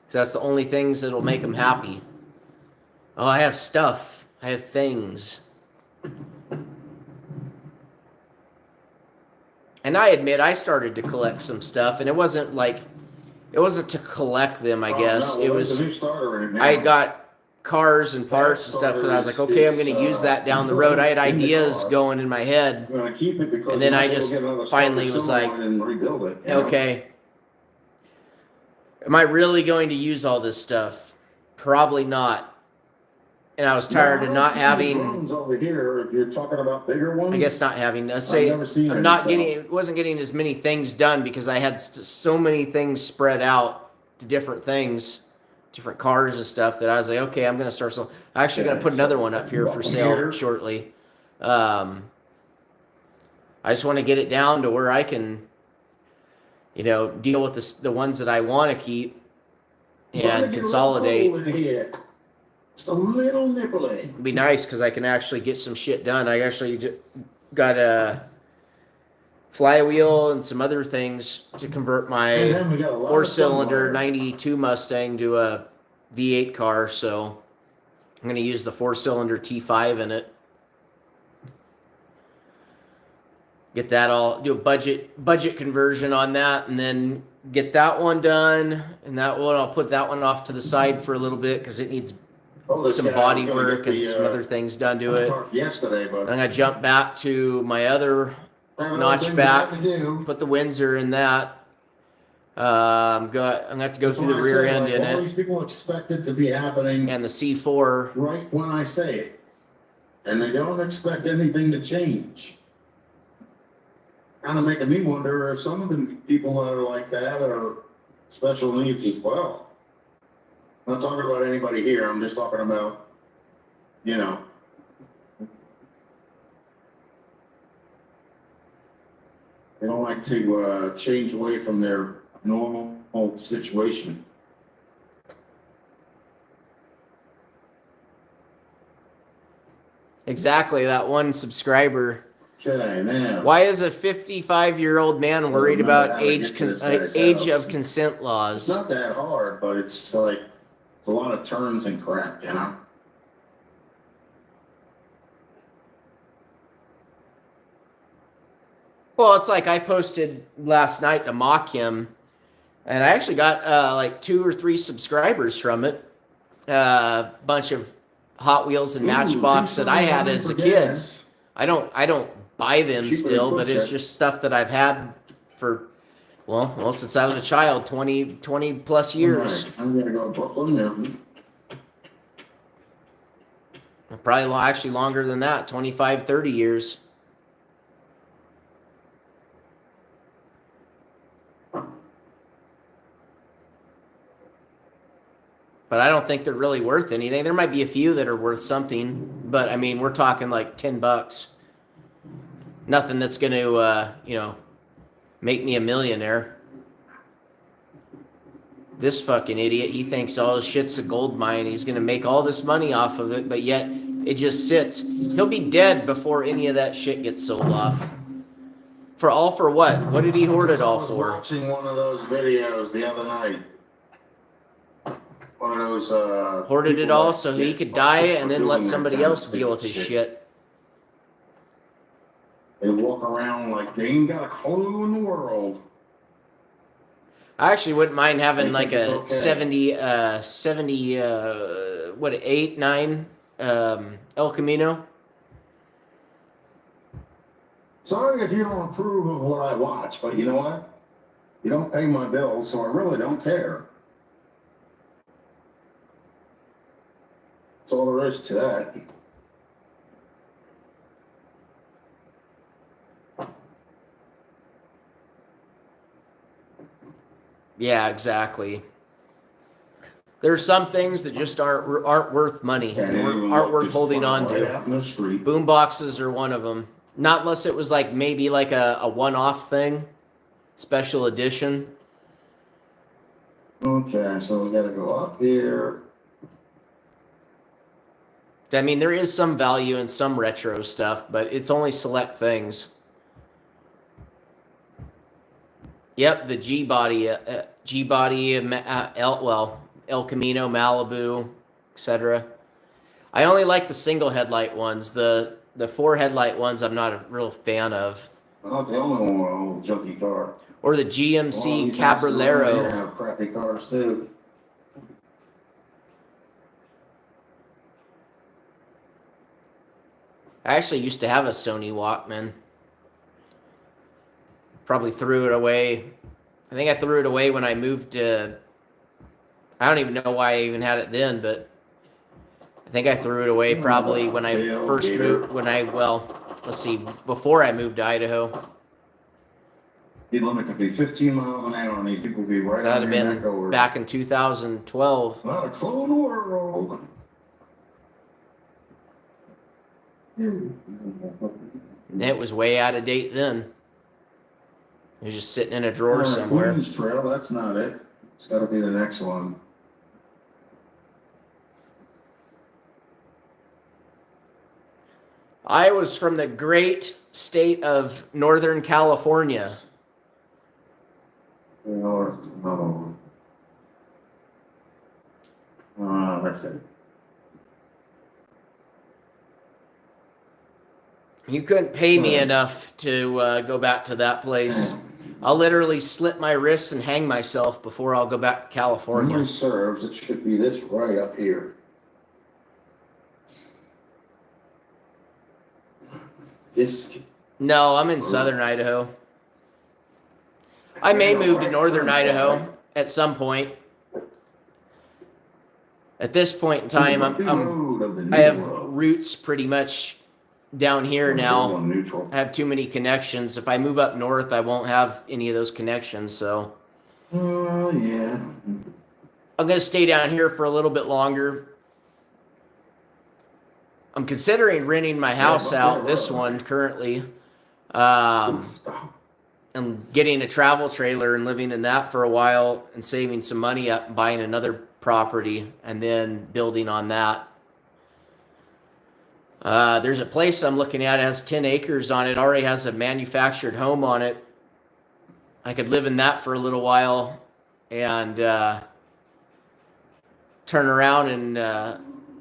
So that's the only things that'll make him happy. Oh, I have stuff. I have things. And I admit I started to collect some stuff, and it wasn't to collect them, I guess. No, it was, I got cars and parts and stuff, because I was like, okay, I'm going to use that down the road. I had ideas going in my head. And then I just finally was like, okay, am I really going to use all this stuff? Probably not. and I was tired of not having. Drones over here, if you're talking about bigger ones. I guess not having. Let's say I'm not getting. Wasn't getting as many things done because I had so many things spread out to different things, different cars and stuff that I was like, okay, I'm gonna start. So I'm actually gonna put another one up here for sale shortly. I just want to get it down to where I can, deal with the ones that I want to keep and consolidate. Just a little nipple egg. It'd be nice because I can actually get some shit done. I actually got a flywheel and some other things to convert my 4-cylinder 92 Mustang to a V8 car. So I'm going to use the 4-cylinder T5 in it. Get that all, do a budget conversion on that, and then get that one done. And that one, I'll put that one off to the side for a little bit because it needs some body work and some other things done to it. Yesterday, but I'm gonna jump back to my other notchback, put the Windsor in that. I'm gonna have to go through the rear end in all it. These people expect it to be happening and the C4 right when I say it, and they don't expect anything to change. Kind of making me wonder if some of the people that are like that are special needs as well. I'm not talking about anybody here. I'm just talking about, They don't like to change away from their normal situation. Exactly, that one subscriber. Okay, now. Why is a 55-year-old man worried about age of consent laws? It's not that hard, but it's just like, it's a lot of turns and crap, Well, it's like I posted last night to mock him, and I actually got like 2 or 3 subscribers from it. A bunch of Hot Wheels and Matchbox that I had as a kid. I don't buy them still, but it's just stuff that I've had for, well, since I was a child, 20 plus years. Right. I'm gonna go to Brooklyn now. Probably actually longer than that, 25, 30 years. But I don't think they're really worth anything. There might be a few that are worth something, but I mean, we're talking like $10. Nothing that's going to, make me a millionaire. This fucking idiot, he thinks all his shit's a gold mine. He's going to make all this money off of it, but yet it just sits. He'll be dead before any of that shit gets sold off. For what? What did he hoard it all for? I was watching one of those videos the other night. One of those, hoarded it all so he could die and then let somebody else deal with his shit. They walk around like they ain't got a clue in the world. I actually wouldn't mind having like a 8, 9 El Camino. Sorry if you don't approve of what I watch, but you know what? You don't pay my bills, so I really don't care. That's all there is to that. Yeah, exactly. There's some things that just aren't worth money, aren't worth holding on to. Boom boxes are one of them. Not unless it was like maybe like a one-off thing, special edition. Okay, so we got to go up here. I mean, there is some value in some retro stuff, but it's only select things. Yep, the G-body, El Camino, Malibu, etc. I only like the single headlight ones. The 4 headlight ones I'm not a real fan of. Not the only one, old junky car. Or the GMC Caballero. They have crappy cars too. I actually used to have a Sony Walkman. Probably threw it away. I think I threw it away when I moved to... I don't even know why I even had it then, but I think I threw it away probably when I first moved. Let's see, before I moved to Idaho. Speed limit could be 15 miles an hour, and these people be right That'd on have your neck over. been back in 2012. Not a clue in the world. It was way out of date then. It was just sitting in a drawer somewhere. Queens Trail, that's not it. It's got to be the next one. I was from the great state of Northern California. North, another one. That's it. You couldn't pay me enough to go back to that place. I'll literally slit my wrists and hang myself before I'll go back to California. Memory serves, it should be this right up here. No, I'm in southern Idaho. I may move to northern Idaho at some point. At this point in time, I have roots pretty much down here now. I have too many connections. If I move up north, I won't have any of those connections. So, yeah. I'm going to stay down here for a little bit longer. I'm considering renting my house out, this one currently. I'm getting a travel trailer and living in that for a while and saving some money up and buying another property and then building on that. There's a place I'm looking at. It has 10 acres on it. Already has a manufactured home on it. I could live in that for a little while and turn around and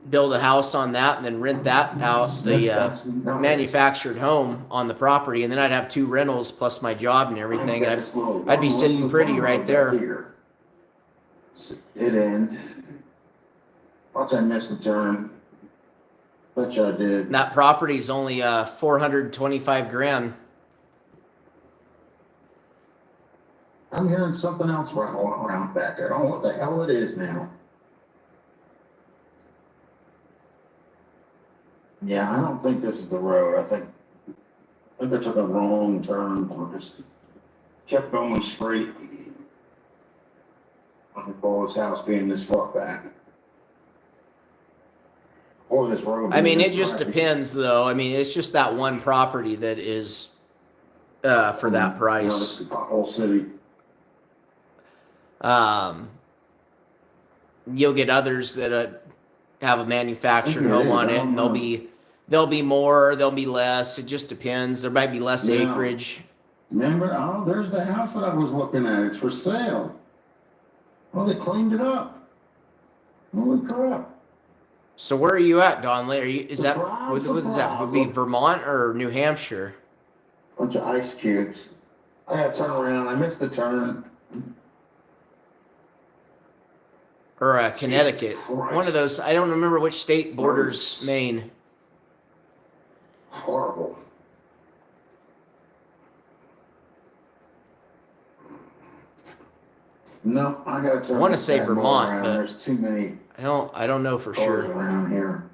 build a house on that and then rent that out, the manufactured home on the property. And then I'd have 2 rentals plus my job and everything. And I'd be sitting pretty right there. It end. Watch, I missed the turn. Bet you I did. And that property's only 425 grand. I'm hearing something else around back there. I don't know what the hell it is now. Yeah, I don't think this is the road. I think I took a wrong turn or just kept going straight. I recall this house being this far back. Or this road. I mean, it just depends, though. I mean, it's just that one property that is for that price. You know, this is the whole city. You'll get others that have a manufactured home on it, and there'll be more, there'll be less. It just depends. There might be less acreage. Remember? Oh, there's the house that I was looking at. It's for sale. Well, they cleaned it up. Holy crap! So where are you at, Donley? Is that what is that? Would be Vermont or New Hampshire? Bunch of ice cubes. I had to turn around. I missed the turn. Or Connecticut. One of those. I don't remember which state borders Maine. Horrible. No, I gotta turn. I want to say Vermont, but there's too many. I don't know for sure. Around here.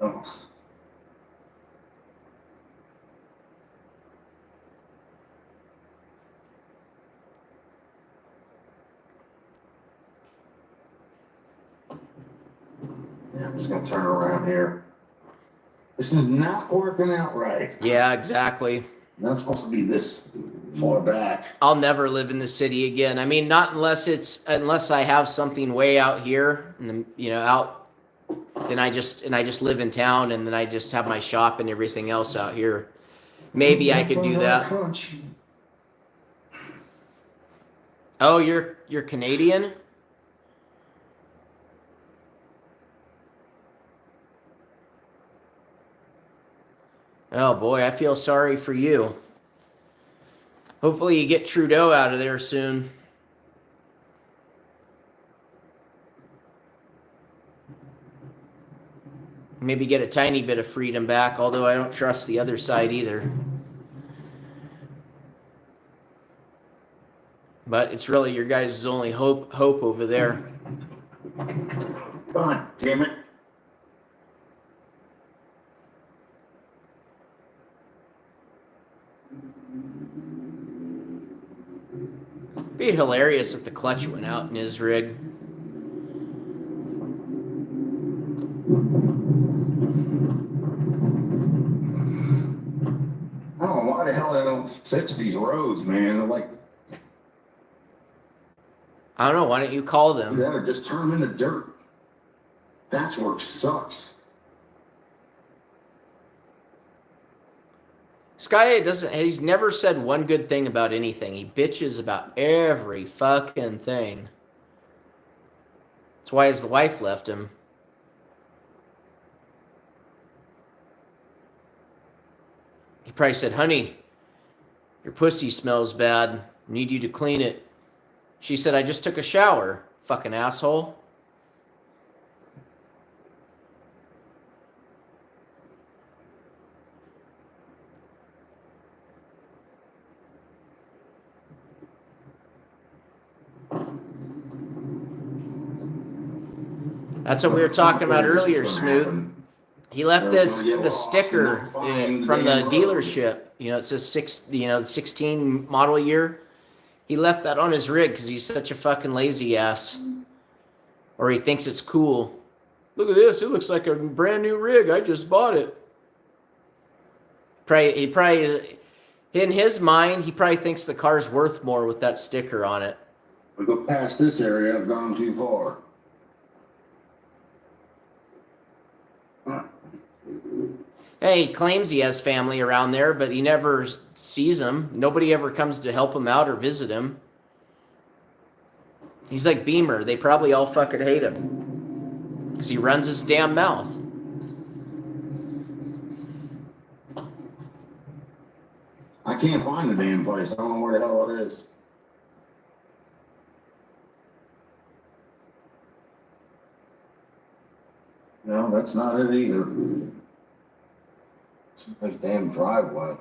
Oh. Yeah, I'm just gonna turn around here. This is not working out right. Yeah, exactly. Not supposed to be this far back. I'll never live in the city again. I mean, not unless I have something way out here, and out. Then I just live in town, and then I just have my shop and everything else out here. Maybe I could do that. Oh, you're Canadian? Oh boy, I feel sorry for you. Hopefully you get Trudeau out of there soon. Maybe get a tiny bit of freedom back, although I don't trust the other side either. But it's really your guys' only hope over there. God damn it. Be hilarious if the clutch went out in his rig. I don't know why the hell they don't fix these roads, man. They're like, I don't know. Why don't you call them? that or just turn them into dirt. Patchwork sucks. This guy he's never said one good thing about anything. He bitches about every fucking thing. That's why his wife left him. He probably said, honey, your pussy smells bad. I need you to clean it. She said, I just took a shower, fucking asshole. That's what we were talking about earlier, Smooth. He left the sticker from the dealership. You know, it says 16 model year. He left that on his rig because he's such a fucking lazy ass. Or he thinks it's cool. Look at this. It looks like a brand new rig. I just bought it. He probably, in his mind, he probably thinks the car's worth more with that sticker on it. We go past this area, I've gone too far. Hey, he claims he has family around there, but he never sees them. Nobody ever comes to help him out or visit him. He's like Beamer. They probably all fucking hate him. Because he runs his damn mouth. I can't find the damn place. I don't know where the hell it is. No, that's not it either. This damn driveway.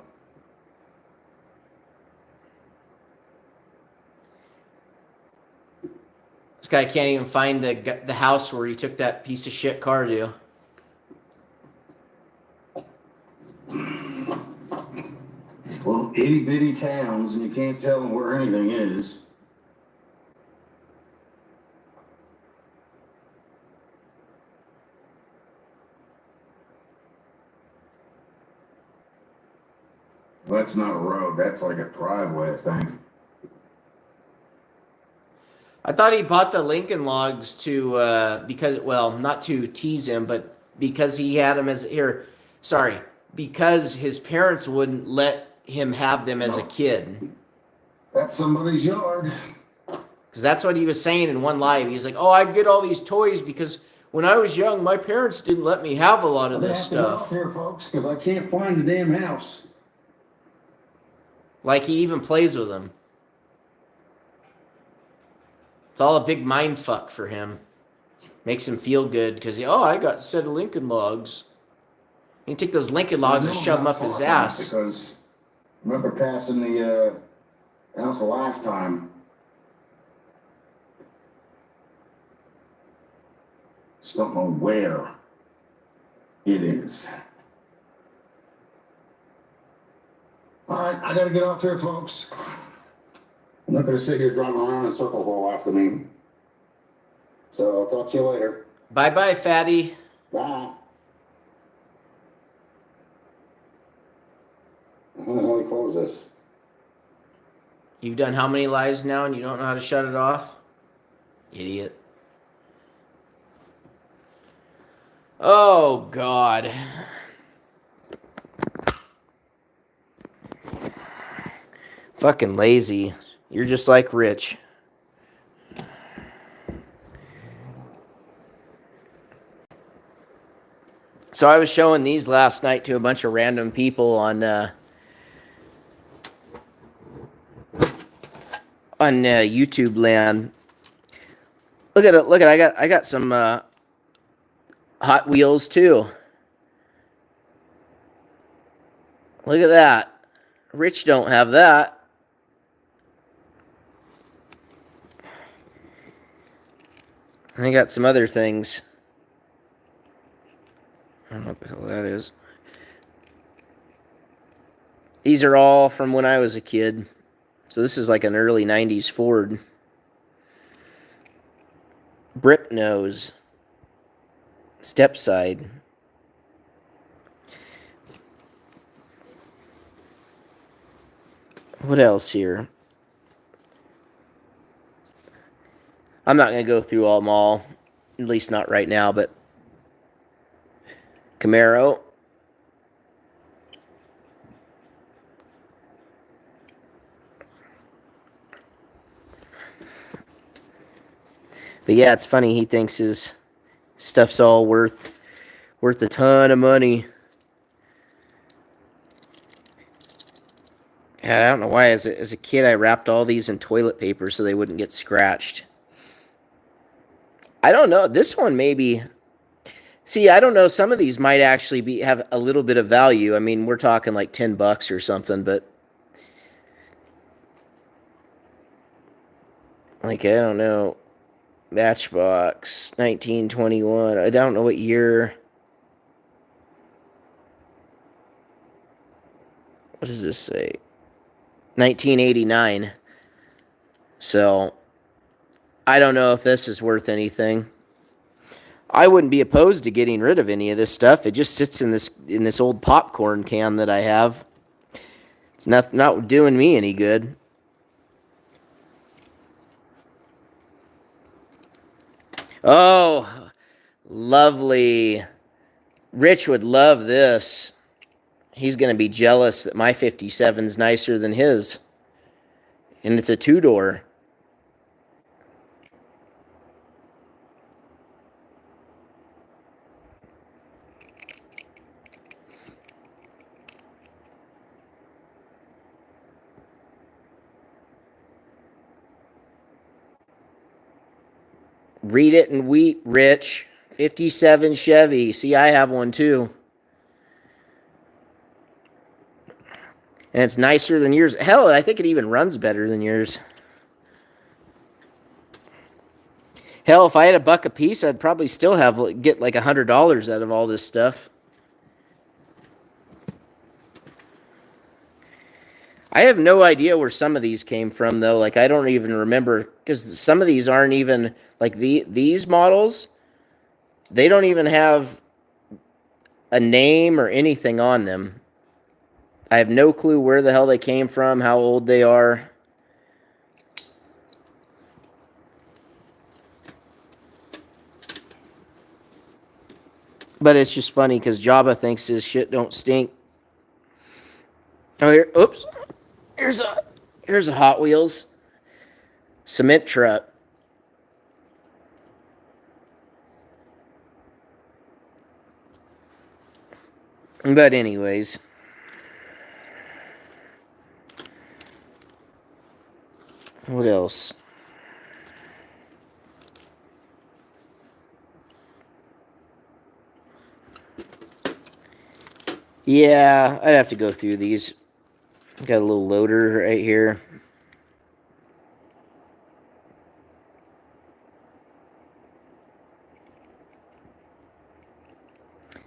This guy can't even find the house where he took that piece of shit car to. Little itty bitty towns, and you can't tell them where anything is. That's not a road. That's like a driveway, I think. I thought he bought the Lincoln Logs to not to tease him, but because he had them because his parents wouldn't let him have them as a kid. That's somebody's yard. Because that's what he was saying in one live. He was like, "Oh, I get all these toys because when I was young, my parents didn't let me have a lot of this stuff." Here, folks, because I can't find the damn house. Like he even plays with them. It's all a big mind fuck for him. Makes him feel good because I got a set of Lincoln Logs. You can take those Lincoln Logs and shove them up his ass. Because I remember passing the house the last time. Just don't know where it is. All right, I gotta get off here, folks. I'm not gonna sit here driving around in circles all afternoon. So I'll talk to you later. Bye-bye, fatty. Bye. How the hell do we close this? You've done how many lives now and you don't know how to shut it off? Idiot. Oh, God. Fucking lazy. You're just like Rich. So I was showing these last night to a bunch of random people on YouTube land. Look at it. I got some Hot Wheels too. Look at that. Rich don't have that. I got some other things. I don't know what the hell that is. These are all from when I was a kid. So this is like an early 90s Ford. Brick nose. Step side. What else here? I'm not going to go through them all. At least not right now, but Camaro. But yeah, it's funny. He thinks his stuff's all worth a ton of money. Yeah, I don't know why. As a kid, I wrapped all these in toilet paper so they wouldn't get scratched. I don't know. This one maybe. See, I don't know. Some of these might actually have a little bit of value. I mean, we're talking like $10 or something, but like I don't know. Matchbox 1921. I don't know what year. What does this say? 1989. So I don't know if this is worth anything. I wouldn't be opposed to getting rid of any of this stuff. It just sits in this old popcorn can that I have. It's not doing me any good. Oh, lovely. Rich would love this. He's going to be jealous that my 57's nicer than his. And it's a two-door. Read it and weep, Rich. 57 Chevy. See, I have one too. And it's nicer than yours. Hell, I think it even runs better than yours. Hell, if I had $1 a piece, I'd probably still get like $100 out of all this stuff. I have no idea where some of these came from, though. Like, I don't even remember, because some of these aren't even, like, these models, they don't even have a name or anything on them. I have no clue where the hell they came from, how old they are. But it's just funny, because Jabba thinks his shit don't stink. Oh, here, oops. Here's a Hot Wheels cement truck. But anyways, what else? Yeah, I'd have to go through these. Got a little loader right here.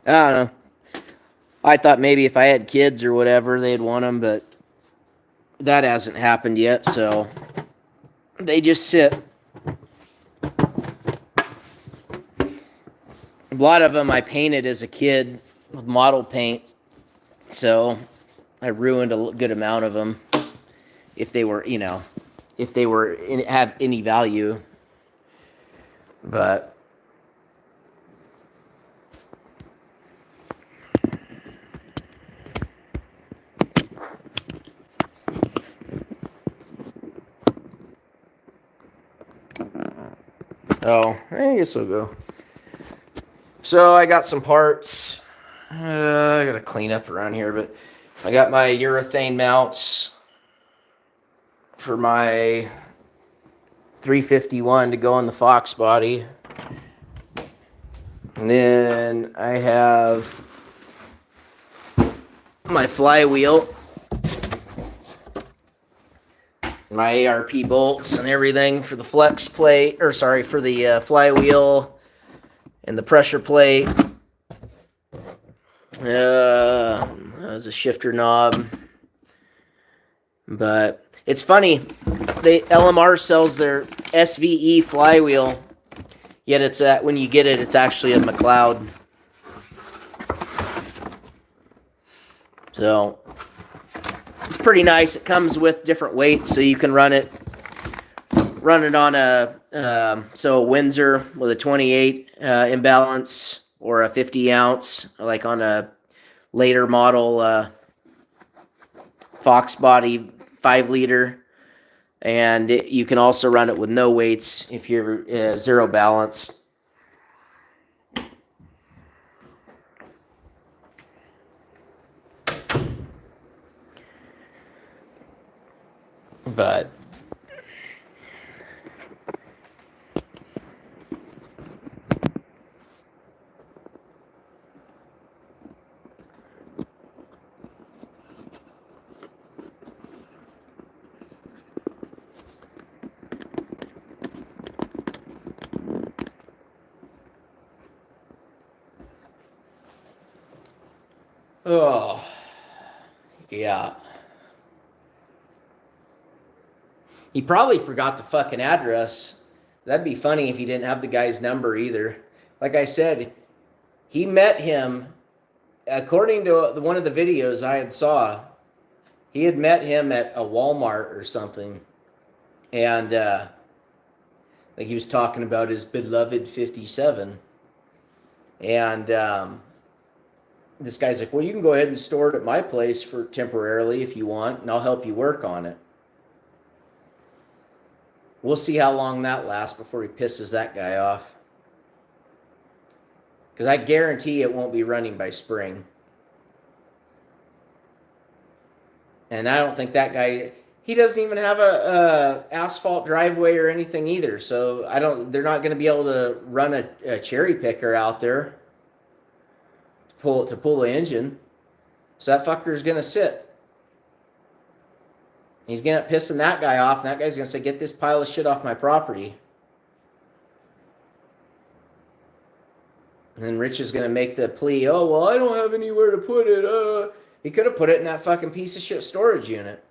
I don't know. I thought maybe if I had kids or whatever, they'd want them, but that hasn't happened yet, so they just sit. A lot of them I painted as a kid with model paint, so I ruined a good amount of them if they were, have any value. But oh, I guess I'll go. So I got some parts. I gotta clean up around here, but I got my urethane mounts for my 351 to go on the Fox body. And then I have my flywheel. my ARP bolts and everything for the flex plate, or sorry, for the flywheel and the pressure plate. That was a shifter knob. But it's funny, LMR sells their SVE flywheel, yet it's when you get it, it's actually a McLeod. So it's pretty nice. It comes with different weights, so you can run it on a Windsor with a 28 imbalance, or a 50 ounce, like on a later model Fox body 5-liter, and you can also run it with no weights if you're zero balance. But oh, yeah. He probably forgot the fucking address. That'd be funny if he didn't have the guy's number either. Like I said, he met him, according to one of the videos I had saw, he had met him at a Walmart or something. And like he was talking about his beloved 57. And this guy's like, well, you can go ahead and store it at my place for temporarily if you want, and I'll help you work on it. We'll see how long that lasts before he pisses that guy off. Because I guarantee it won't be running by spring. And I don't think that guy, he doesn't even have a asphalt driveway or anything either. So they're not going to be able to run a cherry picker out there to pull the engine. So that fucker's going to sit. He's going to end up pissing that guy off, and that guy's going to say, get this pile of shit off my property. And then Rich is going to make the plea, oh, well, I don't have anywhere to put it. He could have put it in that fucking piece of shit storage unit.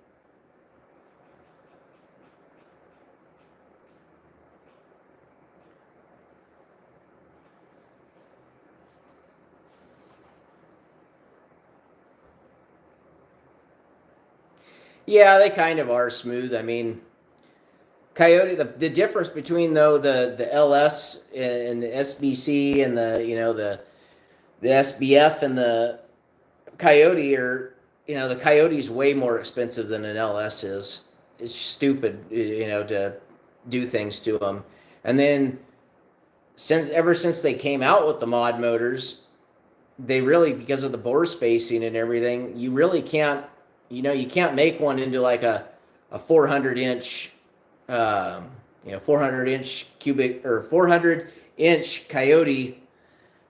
Yeah, they kind of are smooth. I mean, Coyote, the difference between the LS and the SBC and the SBF and the Coyote are, the Coyote's way more expensive than an LS is. It's stupid, to do things to them. And then ever since they came out with the mod motors, they really, because of the bore spacing and everything, you really can't, you can't make one into like a 400-inch, 400-inch cubic or 400-inch Coyote.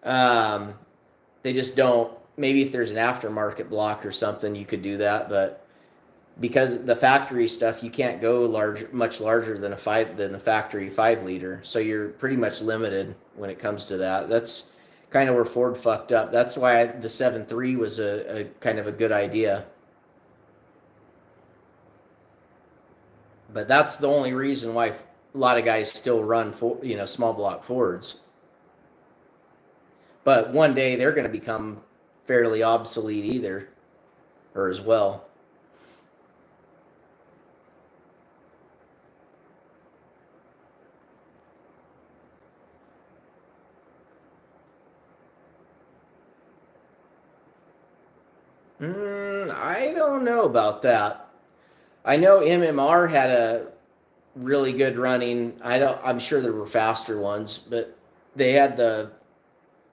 They just don't. Maybe if there's an aftermarket block or something, you could do that. But because the factory stuff, you can't go much larger than the factory 5-liter. So you're pretty much limited when it comes to that. That's kind of where Ford fucked up. That's why the 7.3 was a kind of a good idea. But that's the only reason why a lot of guys still run small block Fords. But one day they're going to become fairly obsolete as well. I don't know about that. I know MMR had a really good running. I'm sure there were faster ones, but they had the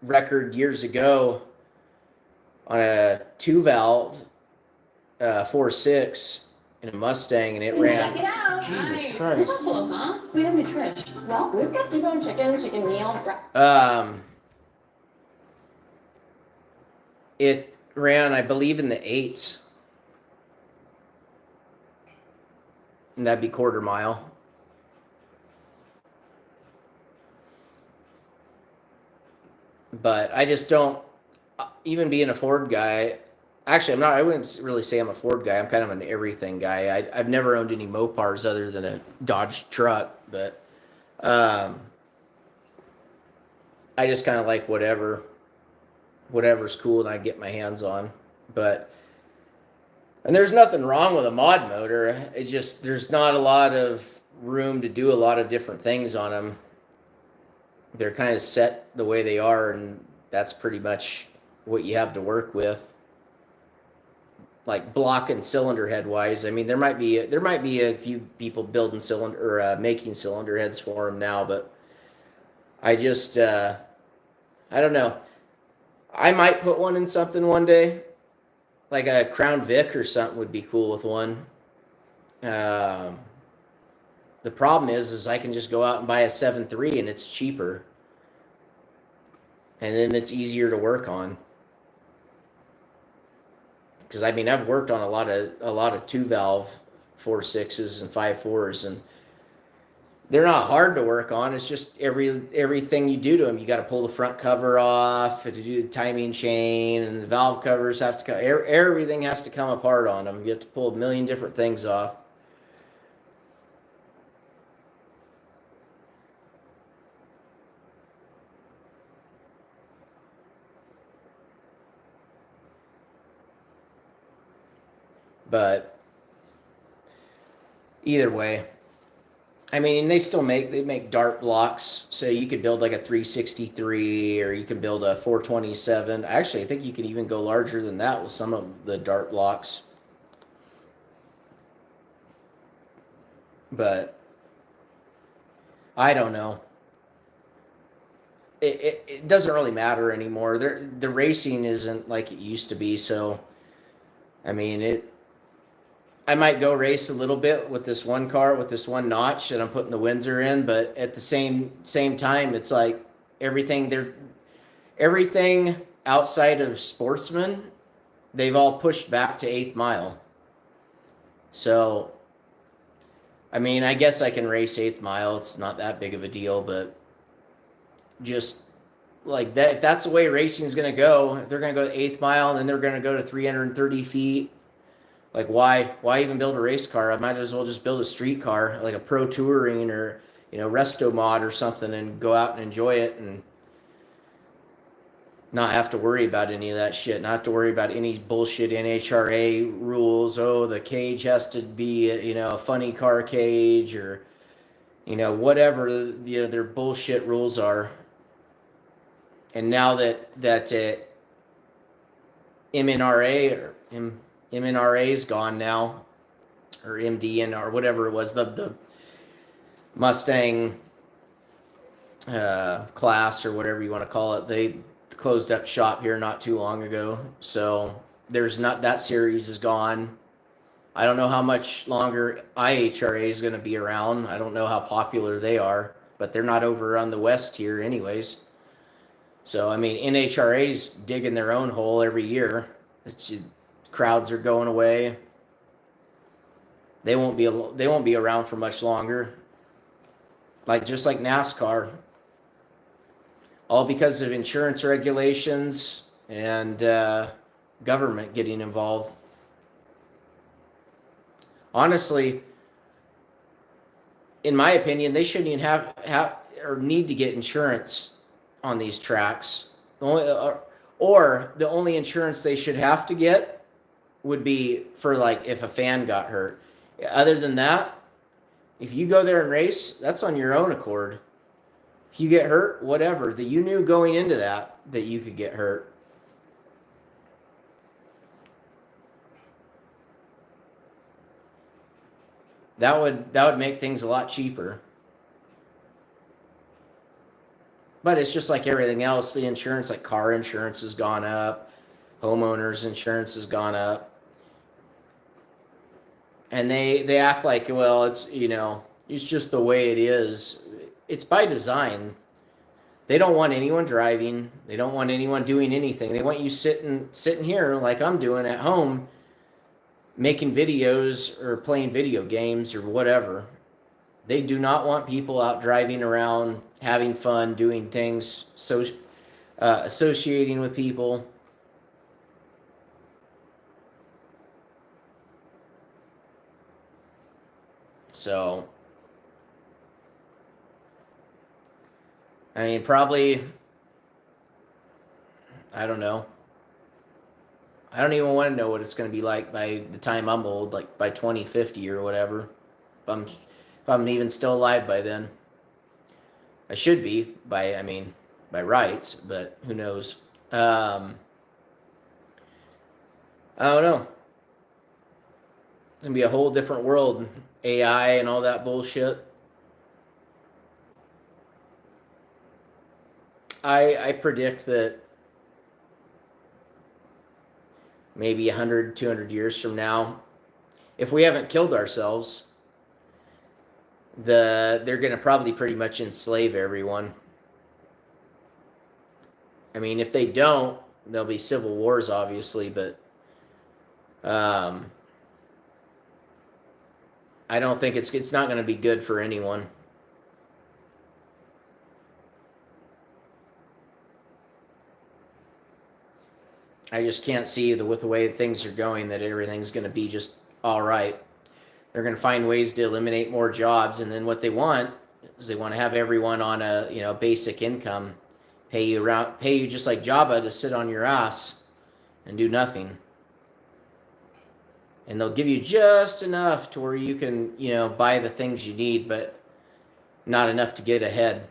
record years ago on a 2-valve 4.6 in a Mustang, and it ran. Check it out. Jesus nice. Christ. Buffalo, huh? We have Nutrish. Well, who's got T-bone chicken meal? It ran, I believe, in the 8s. and that'd be quarter mile. But I just don't, even being a Ford guy, actually, I'm not, I wouldn't really say I'm a Ford guy. I'm kind of an everything guy. I've never owned any Mopars other than a Dodge truck, but I just kind of like whatever's cool and I get my hands on. But, and there's nothing wrong with a mod motor. It just, there's not a lot of room to do a lot of different things on them. They're kind of set the way they are, and that's pretty much what you have to work with. Like block and cylinder head wise, I mean, there might be a few people building cylinder or making cylinder heads for them now, but I just I don't know. I might put one in something one day, like a Crown Vic or something would be cool with one. The problem is I can just go out and buy a 7.3 and it's cheaper. And then it's easier to work on. Because I mean, I've worked on a lot of 2-valve 4.6s and 5.4s, and they're not hard to work on. It's just everything you do to them. You got to pull the front cover off to do the timing chain, and the valve covers have to come. Everything has to come apart on them. You have to pull a million different things off. But either way, I mean, they make dart blocks, so you could build like a 363, or you can build a 427. Actually, I think you can even go larger than that with some of the dart blocks. But I don't know. It doesn't really matter anymore. The racing isn't like it used to be, so I mean I might go race a little bit with this one car with this one notch that I'm putting the Windsor in, but at the same time, it's like everything outside of Sportsman, they've all pushed back to 8th mile. So, I mean, I guess I can race 8th mile. It's not that big of a deal, but just like that, if that's the way racing is going to go, if they're going to go to 8th mile and then they're going to go to 330 feet, like why even build a race car? I might as well just build a street car, like a Pro Touring or, Resto Mod or something, and go out and enjoy it and not have to worry about any of that shit. Not have to worry about any bullshit NHRA rules. Oh, the cage has to be, a funny car cage, or, whatever their bullshit rules are. And now that MNRA is gone now, or MDN or whatever it was, the Mustang class or whatever you want to call it. They closed up shop here not too long ago, so that series is gone. I don't know how much longer IHRA is going to be around. I don't know how popular they are, but they're not over on the west here anyways. So I mean, NHRA's digging their own hole every year. Crowds are going away. They won't be around for much longer. Just like NASCAR. All because of insurance regulations and government getting involved. Honestly, in my opinion, they shouldn't even have or need to get insurance on these tracks. The only insurance they should have to get would be for if a fan got hurt. Other than that, if you go there and race, that's on your own accord. If you get hurt, whatever. That you knew going into that you could get hurt. That would make things a lot cheaper. But it's just like everything else. The insurance, like car insurance, has gone up. Homeowners insurance has gone up. And they act like, well, it's just the way it is. It's by design. They don't want anyone driving. They don't want anyone doing anything. They want you sitting here like I'm doing at home, making videos or playing video games or whatever. They do not want people out driving around, having fun, doing things, associating with people. So, I mean, probably, I don't know. I don't even want to know what it's going to be like by the time I'm old, like by 2050 or whatever. If I'm even still alive by then. I should be by rights, but who knows? I don't know. It's going to be a whole different world. AI and all that bullshit. I predict that maybe 100, 200 years from now, if we haven't killed ourselves, they're going to probably pretty much enslave everyone. I mean, if they don't, there'll be civil wars, obviously, but I don't think it's not going to be good for anyone. I just can't see with the way things are going that everything's going to be just all right. They're going to find ways to eliminate more jobs, and then what they want is they want to have everyone on a basic income, pay you just like jabba to sit on your ass and do nothing, and they'll give you just enough to where you can buy the things you need, but not enough to get ahead.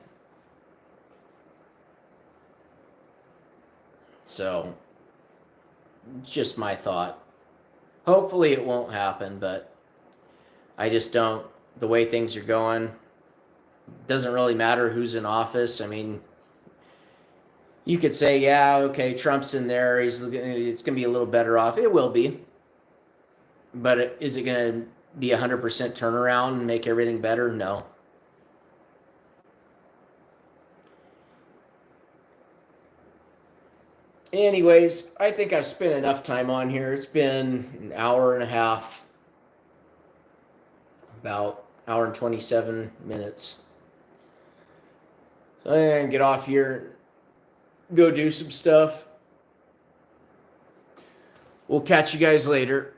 So, just my thought. Hopefully it won't happen, but I just don't. The way things are going, doesn't really matter who's in office. I mean, you could say, yeah, okay, Trump's in there. It's going to be a little better off. It will be. But is it going to be 100% turnaround and make everything better? No. Anyways, I think I've spent enough time on here. It's been an hour and a half. About hour and 27 minutes. So I'm going to get off here, go do some stuff. We'll catch you guys later.